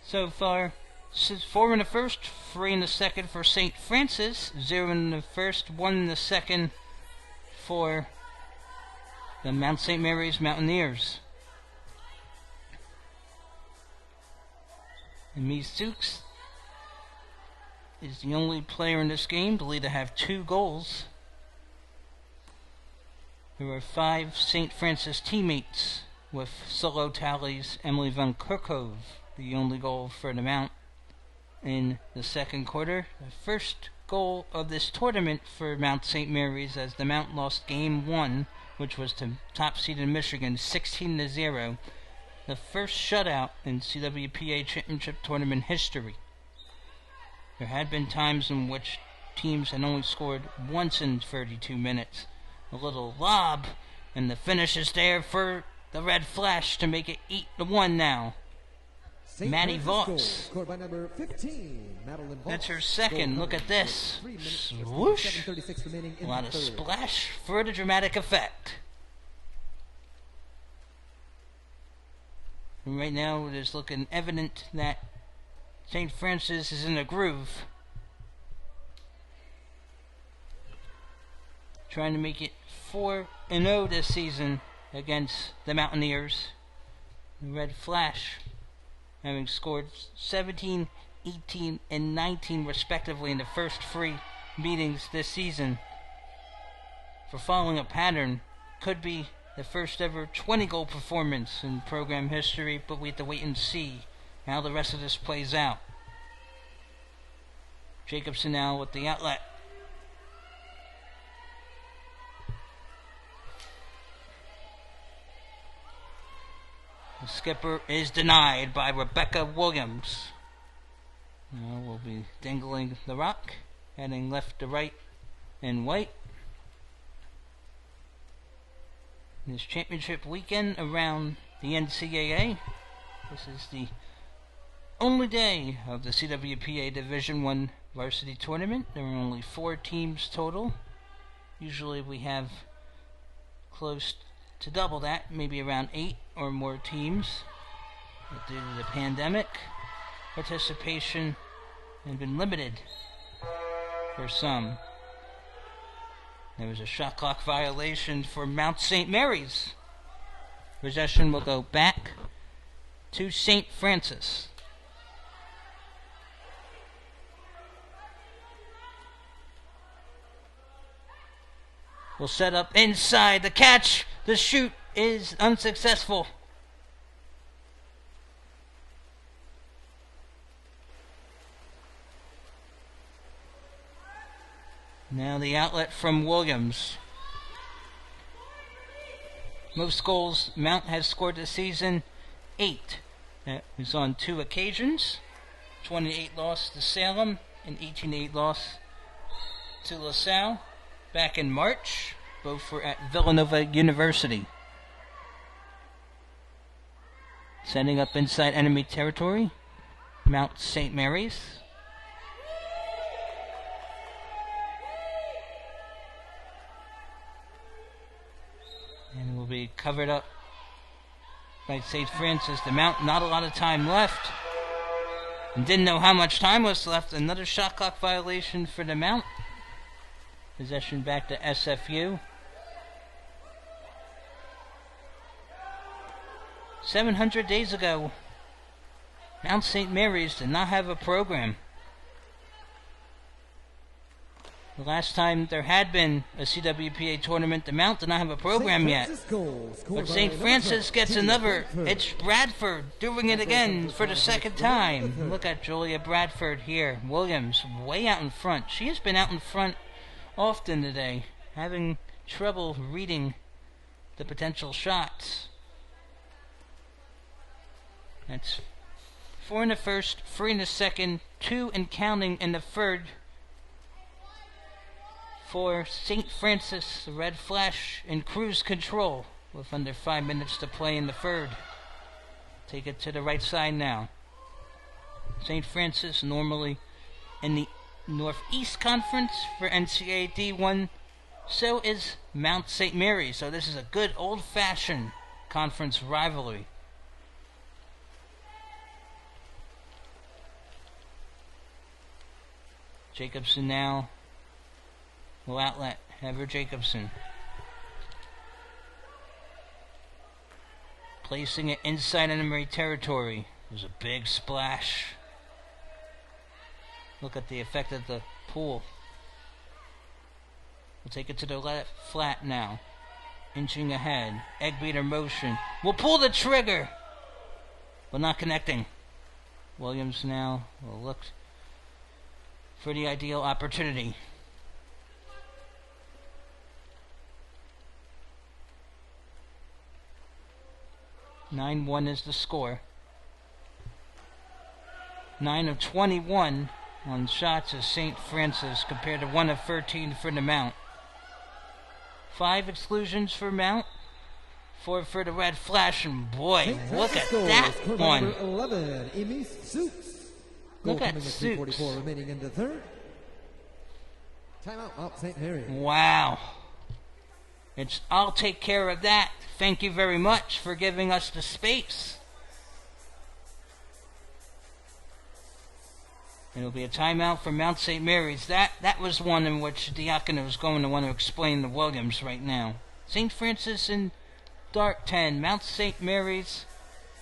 So far, 4 in the first, 3 in the second for St. Francis, 0 in the first, 1 in the second for the Mount St. Mary's Mountaineers. And Ms. Sukes is the only player in this game believed to have 2 goals. There were 5 St. Francis teammates with solo tallies. Emily Van Kerkhove, the only goal for the Mount in the second quarter. The first goal of this tournament for Mount St. Mary's, as the Mount lost game 1, which was to top seed in Michigan, 16-0. the first shutout in CWPA Championship Tournament history. There had been times in which teams had only scored once in 32 minutes. A little lob, and the finish is there for the Red Flash to make it 8-1 now. Maddie Vaughts. Scored by number 15, Madeline Vaughts. That's her second. Look at this. Swoosh. A lot of splash for the dramatic effect. And right now it is looking evident that St. Francis is in a groove. Trying to make it 4-0 this season against the Mountaineers. The Red Flash having scored 17, 18, and 19 respectively in the first 3 meetings this season. For following a pattern, could be the first ever 20-goal performance in program history, but we have to wait and see how the rest of this plays out. Jacobson now with the outlet. The skipper is denied by Rebecca Williams. Now we'll be dangling the rock, heading left to right and white. This championship weekend around the NCAA. This is the only day of the CWPA Division I varsity tournament. There are only 4 teams total. Usually we have close to double that, maybe around 8 or more teams. But due to the pandemic, participation has been limited for some. There was a shot clock violation for Mount St. Mary's. Possession will go back to St. Francis. Will set up inside the catch. The shoot is unsuccessful. Now the outlet from Williams. Most goals Mount has scored this season, 8. That was on 2 occasions. 28 loss to Salem and 18-8 loss to LaSalle back in March. Both were at Villanova University. Setting up inside enemy territory, Mount St. Mary's. And will be covered up by St. Francis. The Mount, not a lot of time left. And didn't know how much time was left. Another shot clock violation for the Mount. Possession back to SFU. 700 days ago, Mount St. Mary's did not have a program. The last time there had been a CWPA tournament, the Mount did not have a program yet. But St. Francis gets another. It's Bradford doing it again for the second time. Look at Julia Bradford here. Williams way out in front. She has been out in front often today, having trouble reading the potential shots. That's 4 in the first, 3 in the second, 2 and counting in the third. For St. Francis, the Red Flash in cruise control with under 5 minutes to play in the third. Take it to the right side now. St. Francis normally in the Northeast Conference for NCAA D1. So is Mount St. Mary's. So this is a good old-fashioned conference rivalry. Jacobson now will outlet. Heather Jacobson. Placing it inside enemy territory. There's a big splash. Look at the effect of the pool. We'll take it to the left flat now. Inching ahead. Egg beater motion. We'll pull the trigger. But not connecting. Williams now will look for the ideal opportunity. 9-1 is the score. 9 of 21 on shots is St. Francis compared to 1 of 13 for the Mount. 5 exclusions for Mount, 4 for the Red Flash, and boy, look at that one. 11, Emis Suits. Look at Suits. 44 remaining in the third. Timeout, Mount St. Mary's. Wow. I'll take care of that. Thank you very much for giving us the space. It'll be a timeout for Mount St. Mary's. That was one in which Diacono is going to want to explain to Williams right now. St. Francis in dark 10. Mount St. Mary's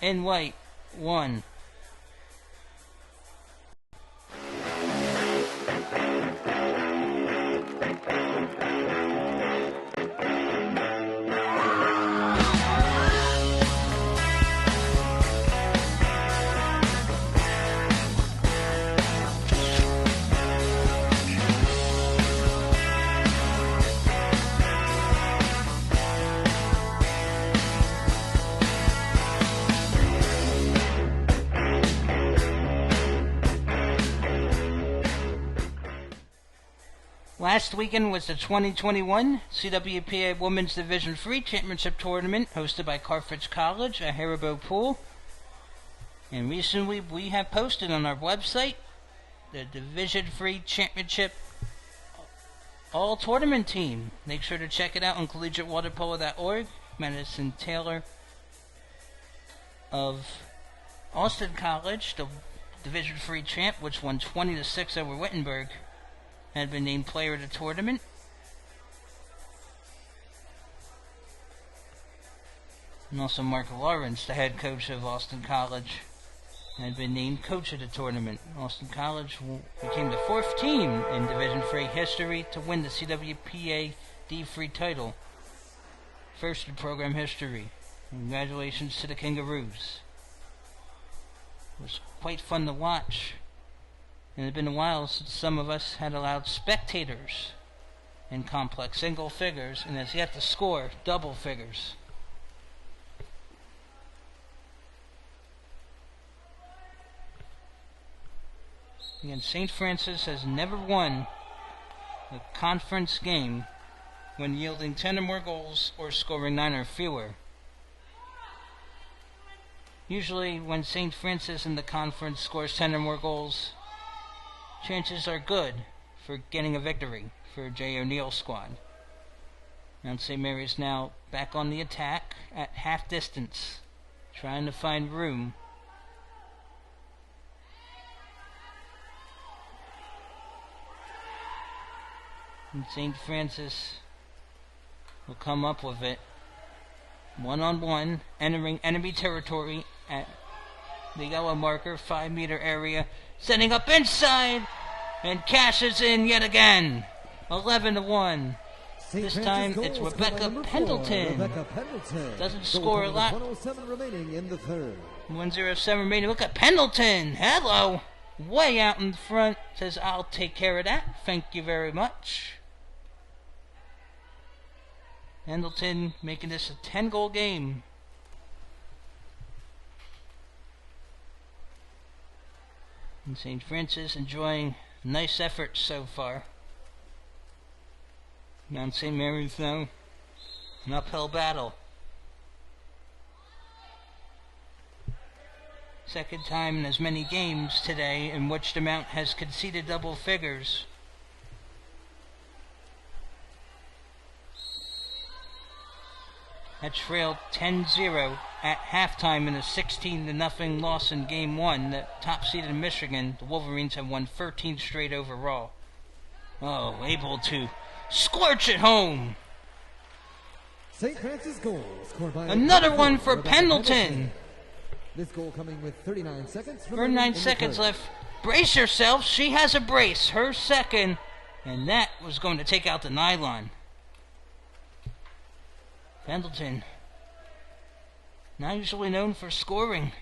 in white 1. Last weekend was the 2021 CWPA Women's Division III Championship Tournament hosted by Carthage College at Haribo Pool. And recently we have posted on our website the Division III Championship All Tournament Team. Make sure to check it out on collegiatewaterpolo.org. Madison Taylor of Austin College, the Division III champ, which won 20-6 over Wittenberg, had been named player of the tournament. And also Mark Lawrence, the head coach of Austin College, had been named coach of the tournament. Austin College became the 4th team in Division III history to win the CWPA D3 title. First in program history. Congratulations to the Kangaroos. It was quite fun to watch. And it had been a while since some of us had allowed spectators in complex single figures and has yet to score double figures. Again, St. Francis has never won a conference game when yielding 10 or more goals or scoring 9 or fewer. Usually when St. Francis in the conference scores 10 or more goals, chances are good for getting a victory for Jay O'Neill's squad. Mount St. Mary's now back on the attack at half distance, trying to find room. And St. Francis will come up with it. 1-on-1, entering enemy territory at the yellow marker, 5-meter area, setting up inside, and cashes in yet again. 11-1. This time it's Rebecca Pendleton. Doesn't score a lot. 107 remaining in the third. 107 remaining. Look at Pendleton. Hello. Way out in front. Says, I'll take care of that. Thank you very much. Pendleton making this a 10-goal game. And St. Francis enjoying a nice effort so far. Mount St. Mary's, though, an uphill battle. Second time in as many games today in which the Mount has conceded double figures. Had trailed 10-0 at halftime in a 16-0 loss in Game 1. The top seed in Michigan, the Wolverines have won 13 straight overall. Oh, able to scorch it home. St. Francis goal scored by another one for Pendleton. This goal coming with 39 seconds. 39 seconds left. Brace yourself. She has a brace. Her second. And that was going to take out the nylon. Pendleton, not usually known for scoring,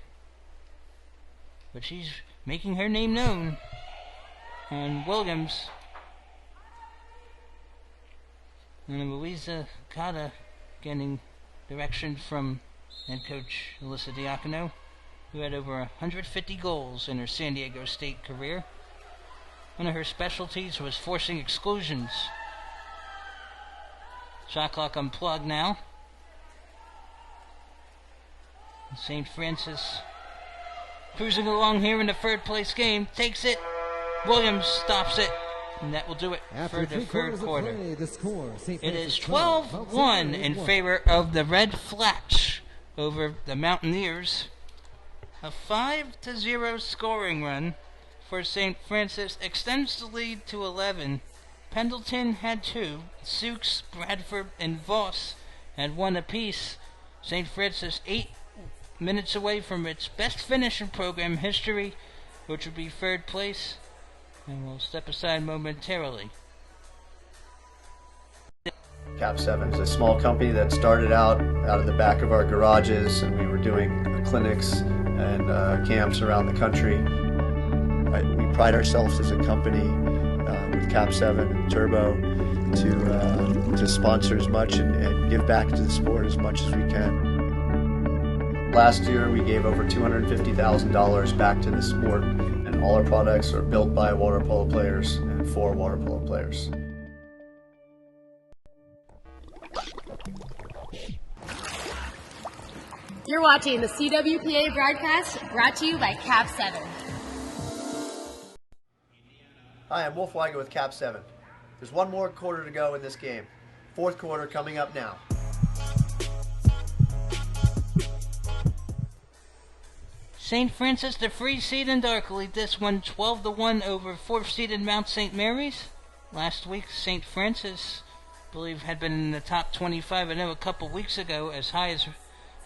but she's making her name known. And Williams and Louisa Cotta getting direction from Head coach Alyssa Diacono, who had over 150 goals in her San Diego State career. One of her specialties was forcing exclusions. Shot clock unplugged now. St. Francis cruising along here in the third place game. Takes it. Williams stops it. And that will do it for the third quarter. It is 12-1 in favor of the Red Flash over the Mountaineers. A 5-0 scoring run for St. Francis extends the lead to 11. Pendleton had 2. Sukes, Bradford, and Voss had 1 apiece. St. Francis 8 minutes away from its best finish in program history, which would be third place. And we'll step aside momentarily. Cap 7 is a small company that started out of the back of our garages, and we were doing clinics and camps around the country. We pride ourselves as a company with Cap 7 and Turbo to sponsor as much and give back to the sport as much as we can. Last year we gave over $250,000 back to the sport, and all our products are built by water polo players and for water polo players. You're watching the CWPA broadcast brought to you by Cap 7. Hi, I'm Wolf Weiger with Cap 7. There's one more quarter to go in this game. Fourth quarter coming up now. St. Francis, the 3 seed in Darkly, this one 12-1 over 4th seeded Mount St. Mary's. Last week, St. Francis, I believe, had been in the top 25. I know a couple weeks ago, as high as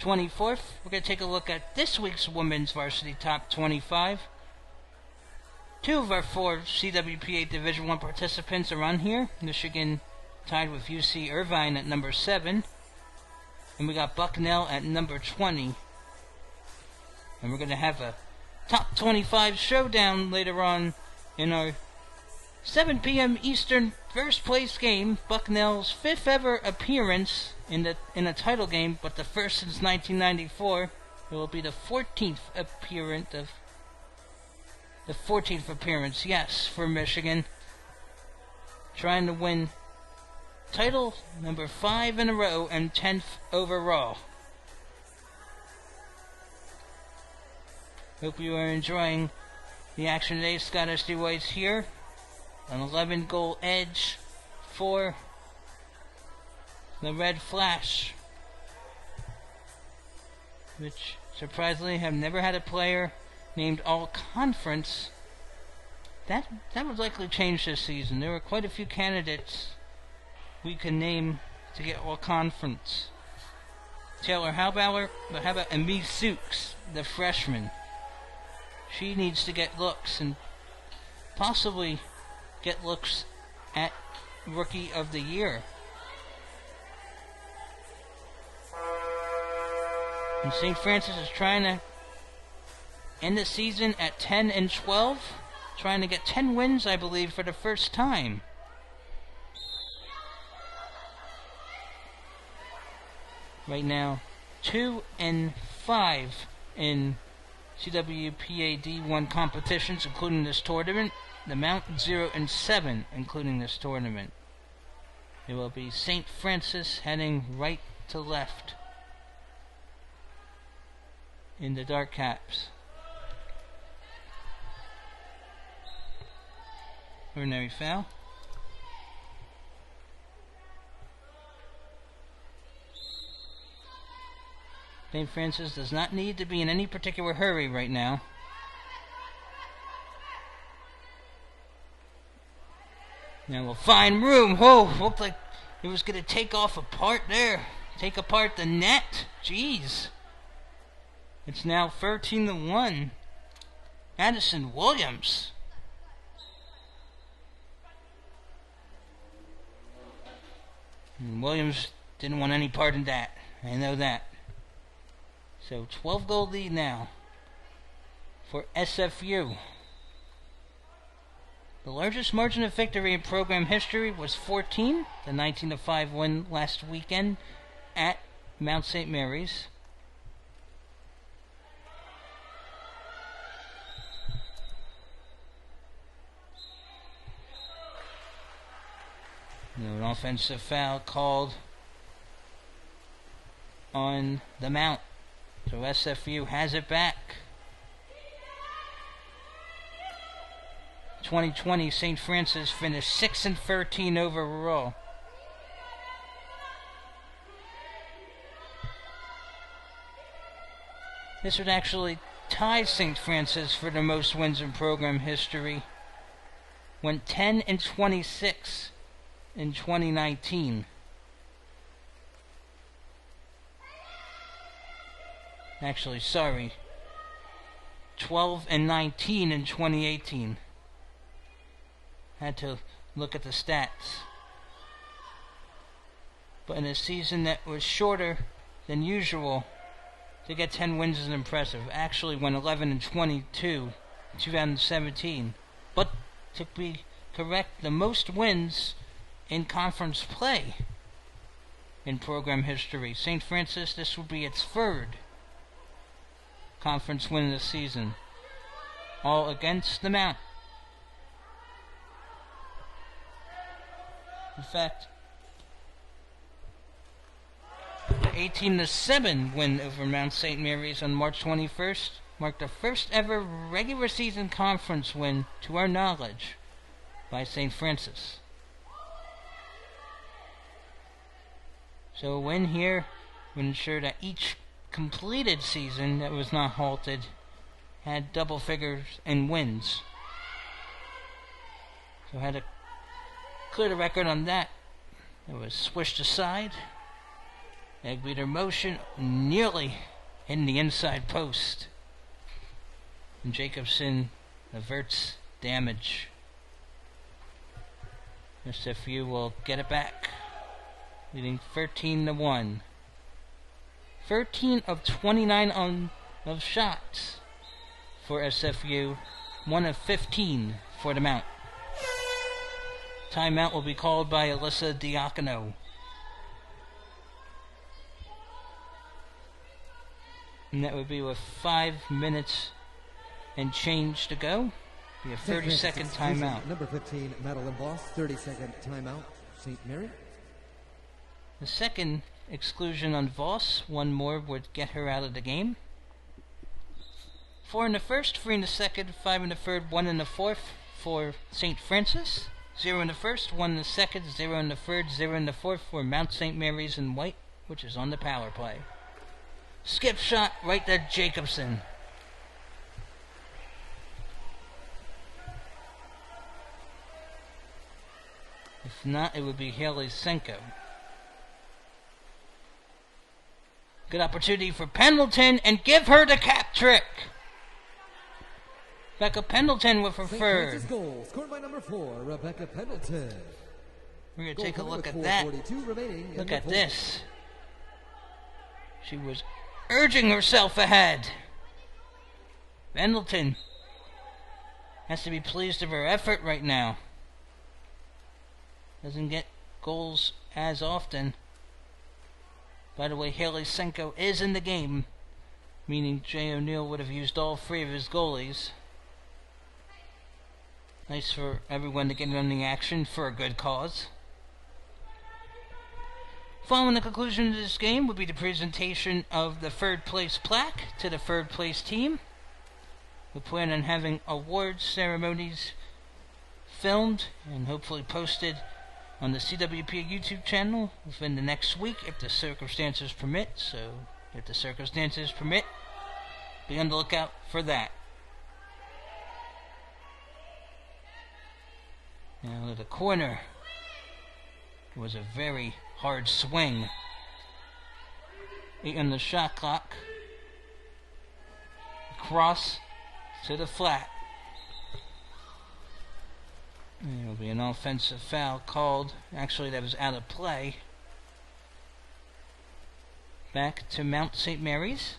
24th. We're going to take a look at this week's women's varsity top 25. 2 of our 4 CWPA Division I participants are on here. Michigan tied with UC Irvine at number 7. And we got Bucknell at number 20. And we're going to have a top 25 showdown later on in our 7 p.m. Eastern first place game. Bucknell's 5th ever appearance in a title game, but the first since 1994. It will be the 14th appearance, yes, for Michigan. Trying to win title number 5 in a row and 10th overall. Hope you are enjoying the action today. Scott S.D. White's here. An 11-goal edge for the Red Flash, which surprisingly have never had a player named All-Conference. That would likely change this season. There were quite a few candidates we can name to get All-Conference. Taylor Halbauer, but how about Amy Sukes, the freshman? She needs to get looks and possibly get looks at Rookie of the Year. And St. Francis is trying to end the season at 10-12, trying to get 10 wins, I believe, for the first time. Right now, 2-5 in CWPA D1 competitions, including this tournament. The Mount 0-7, including this tournament. It will be St. Francis heading right to left in the dark caps. Ordinary foul. St. Francis does not need to be in any particular hurry right now. Now we'll find room. Oh, looked like it was going to take off a part there. Take apart the net. Jeez. It's now 13-1. Addison Williams. And Williams didn't want any part in that. I know that. So 12-goal lead now for SFU. The largest margin of victory in program history was 14, the 19-5 win last weekend at Mount St. Mary's. An offensive foul called on the Mount. So SFU has it back. 2020, St. Francis finished 6-13 overall. This would actually tie St. Francis for the most wins in program history. Went 10-26 in 2019. Actually, sorry. 12-19 in 2018. Had to look at the stats. But in a season that was shorter than usual, to get 10 wins is impressive. Actually went 11-22 in 2017. But to be correct, the most wins in conference play in program history. St. Francis, this will be its third conference win of the season. All against the Mount. In fact, the 18-7 win over Mount St. Mary's on March 21st marked the first ever regular season conference win, to our knowledge, by St. Francis. So a win here would ensure that each completed season that was not halted had double figures in wins. So had to clear the record on that. It was swished aside. Egg beater motion, nearly hitting the inside post. And Jacobson averts damage. SFU will get it back, leading 13-1. 13 of 29 of shots for SFU, 1 of 15 for the Mount. Timeout will be called by Alyssa Diacono. And that would be with 5 minutes and change to go. Be a 30-second timeout. Number 15, Madeline Voss, 30-second timeout, St. Mary. The second exclusion on Voss, one more would get her out of the game. 4 in the first, 3 in the second, 5 in the third, 1 in the fourth for St. Francis. 0 in the first, 1 in the second, 0 in the third, 0 in the fourth for Mount St. Mary's in white, which is on the power play. Skip shot right to Jacobson. If not, it would be Haley Senko. Good opportunity for Pendleton, and give her the cap trick. Rebecca Pendleton with her third. Goal, scored by number 4, Rebecca Pendleton. We're going to take a look at that. Look at this. She was urging herself ahead. Pendleton has to be pleased of her effort right now. Doesn't get goals as often. By the way, Haley Senko is in the game, meaning Jay O'Neill would have used all 3 of his goalies. Nice for everyone to get in on the action for a good cause. Following the conclusion of this game would be the presentation of the third place plaque to the third place team. We plan on having awards ceremonies filmed and hopefully posted on the CWPA YouTube channel within the next week if the circumstances permit. So if the circumstances permit, be on the lookout for that. Now to the corner. It was a very hard swing. 8 on the shot clock. Cross to the flat. There will be an offensive foul called. Actually, that was out of play. Back to Mount St. Mary's.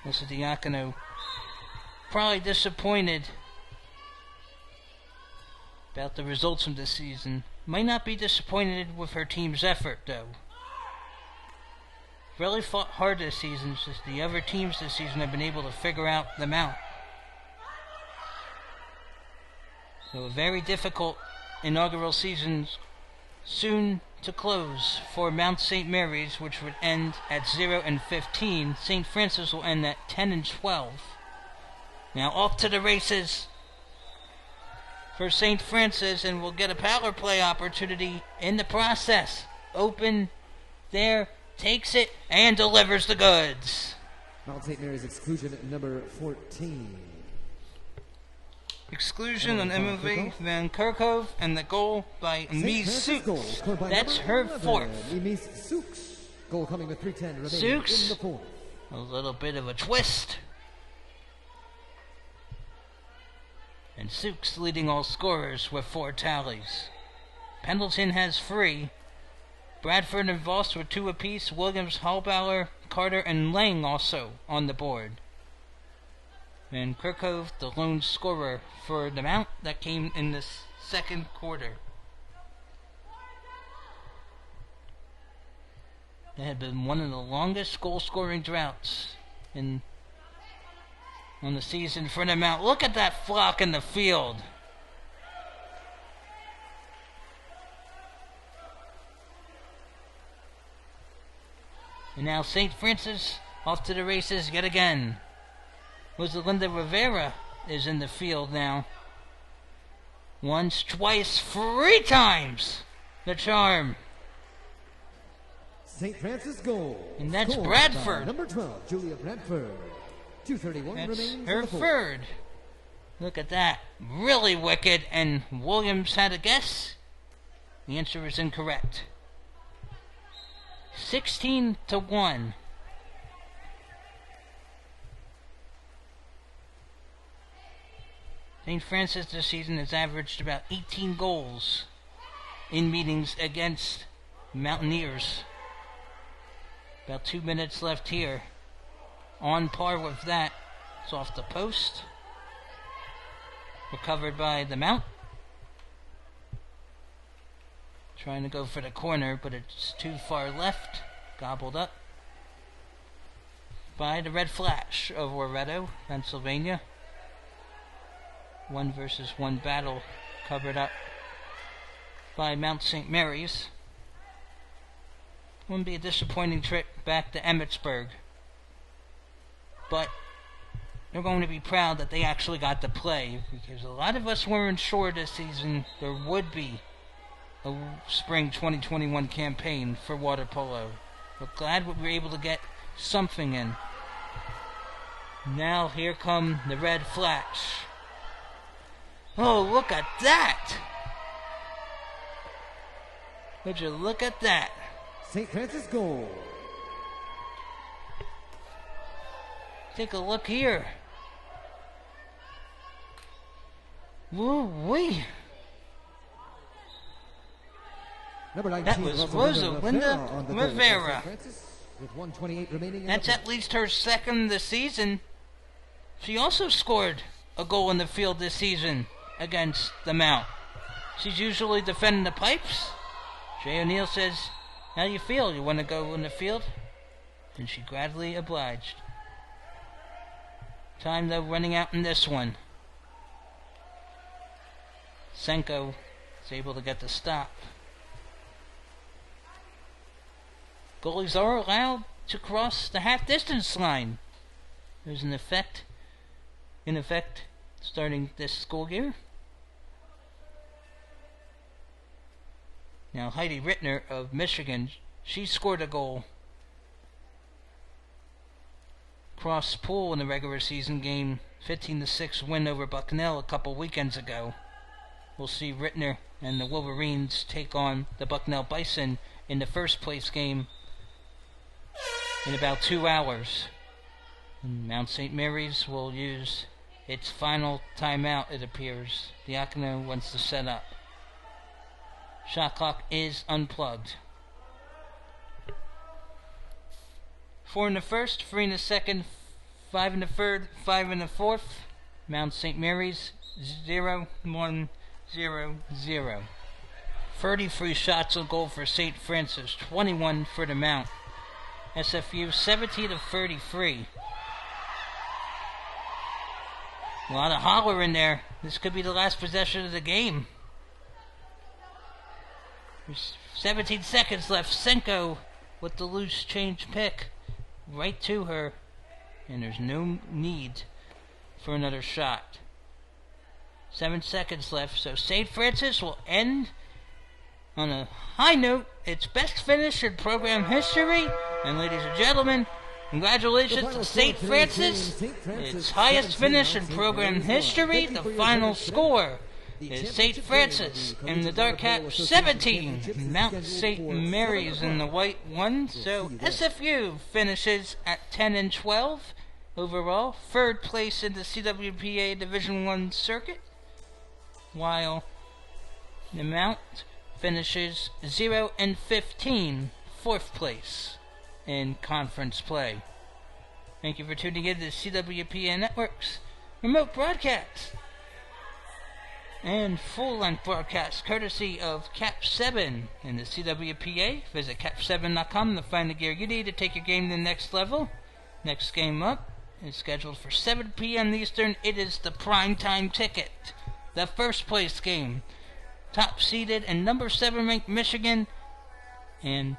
Melissa Diacono probably disappointed about the results of this season. Might not be disappointed with her team's effort, though. Really fought hard this season, since the other teams this season have been able to figure out the Mount. So a very difficult inaugural season soon to close for Mount St. Mary's, which would end at 0-15. St. Francis will end at 10-12. Now off to the races for St. Francis, and we'll get a power play opportunity in the process. Open there, takes it, and delivers the goods. Mount St. Mary's exclusion at number 14. Exclusion on MOV Van Kerkhove, and the goal by Mies Sooks. That's her fourth. Mies Sooks. Goal coming with 3:10 remaining Sooks, in the fourth. a little bit of a twist. And Sooks leading all scorers with 4 tallies. Pendleton has 3. Bradford and Voss with 2 apiece. Williams, Hallbauer, Carter, and Lang also on the board. And Kirkhoff, the lone scorer for the Mount, that came in the second quarter. It had been one of the longest goal-scoring droughts on the season for the Mount. Look at that flock in the field. And now St. Francis off to the races yet again. Rosalinda Rivera is in the field now. Once, twice, 3 times the charm. St. Francis goal. And that's Scored Bradford. by number 12, Julia Bradford. 2:31 That's remaining her in the fourth. third. Look at that. Really wicked. And Williams had a guess. The answer is incorrect. 16-1. St. Francis this season has averaged about 18 goals in meetings against Mountaineers. About 2 minutes left here. On par with that. It's off the post. Recovered by the Mount. Trying to go for the corner, but it's too far left. Gobbled up by the Red Flash of Loretto, Pennsylvania. 1-versus-1 battle covered up by Mount St. Mary's. Wouldn't be a disappointing trip back to Emmitsburg. But they're going to be proud that they actually got to play, because a lot of us weren't sure this season there would be a spring 2021 campaign for water polo. But glad we were able to get something in. Now here come the Red Flash. Oh, look at that! Would you look at that? St. Francis goal. Take a look here. Woo-wee! Number 19, That was Rosalinda Rivera. With 1:28 remaining. That's at least her second this season. She also scored a goal in the field this season against the Mount. She's usually defending the pipes. Jay O'Neill says, "How do you feel? You want to go in the field?" And she gladly obliged. Time though running out in this one. Senko is able to get the stop. Goalies are allowed to cross the half-distance line. There's in effect, starting this school year. Now Heidi Rittner of Michigan, she scored a goal cross pool in the regular season game, 15-6 win over Bucknell a couple weekends ago. We'll see Rittner and the Wolverines take on the Bucknell Bison in the first place game in about 2 hours. And Mount St. Mary's will use its final timeout, it appears. Diacono wants to set up. Shot clock is unplugged. 4 in the first, 3 in the second, 5 in the third, 5 in the fourth. Mount St. Mary's 0-1-0-0. 33 shots on goal for St. Francis, 21 for the Mount. SFU 17 of 33. A lot of holler in there. This could be the last possession of the game. There's 17 seconds left. Senko with the loose change pick. Right to her. And there's no need for another shot. 7 seconds left. So St. Francis will end on a high note. Its best finish in program history. And ladies and gentlemen, congratulations to St. Francis. Its highest finish in program history. The final score is St. Francis in the dark cap 17. Mount St. Mary's in the white 1. So SFU finishes at 10 and 12 overall. Third place in the CWPA Division 1 circuit. While the Mount finishes 0 and 15. Fourth place in conference play. Thank you for tuning in to the CWPA Network's remote broadcast and full-length broadcast courtesy of Cap 7 in the CWPA. Visit cap7.com to find the gear you need to take your game to the next level. Next game up is scheduled for 7 p.m. Eastern. It is the primetime ticket. The first place game. Top seeded and number 7 ranked Michigan and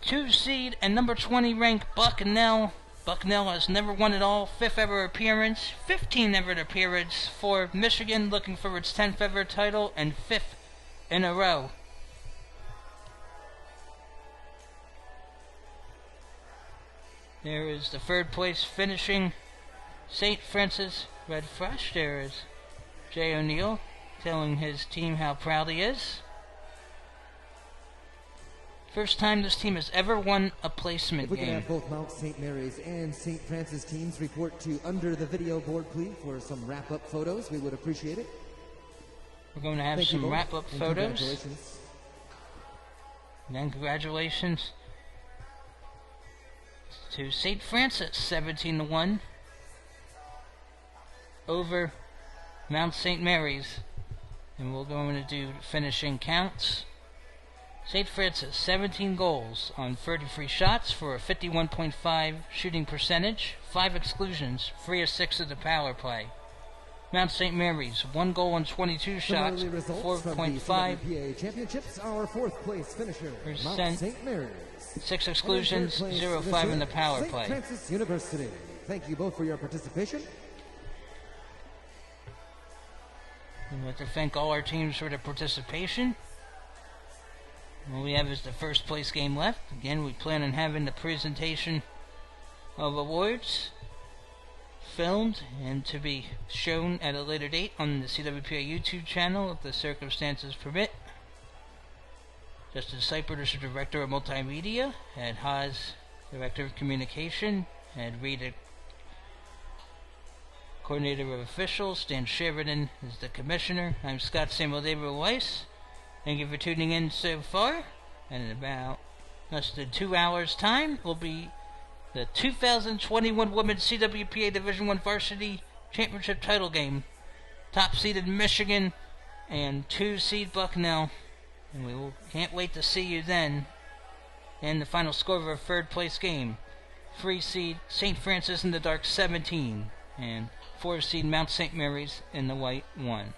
2 seed and number 20 ranked Bucknell. Bucknell has never won at all. 5th ever appearance. 15th ever appearance for Michigan, looking for its 10th ever title and 5th in a row. There is the third place finishing St. Francis Red Fresh. There is Jay O'Neill telling his team how proud he is. First time this team has ever won a placement game. We can game. have both Mount St. Mary's and St. Francis teams report to under the video board, please, for some wrap-up photos. We would appreciate it. We're going to have some wrap-up photos. Congratulations. And congratulations to St. Francis, 17-1 over Mount St. Mary's. And we're going to do finishing counts. St. Francis, 17 goals on 33 shots for a 51.5 shooting percentage, 5 exclusions, 3 of 6 of the power play. Mount St. Mary's, 1 goal on 22 shots, 4.5 championships. Our fourth place finisher, Mount St. Mary's, 6 exclusions, 0.5 in the power play. St. Francis University. Thank you both for your participation. I'd like to thank all our teams for their participation. All we have is the first place game left. Again, we plan on having the presentation of awards filmed and to be shown at a later date on the CWPA YouTube channel if the circumstances permit. Justin Cypher is the Director of Multimedia, Ed Haas, Director of Communication, Ed Reed, Coordinator of Officials, Stan Sheridan is the Commissioner. I'm Scott Samuel David Weiss. Thank you for tuning in so far, and in about less than 2 hours' time will be the 2021 Women's CWPA Division I Varsity Championship title game. Top seeded Michigan and 2 seed Bucknell, and we can't wait to see you then. And the final score of our third place game, 3 seed St. Francis in the dark 17, and 4 seed Mount St. Mary's in the white 1.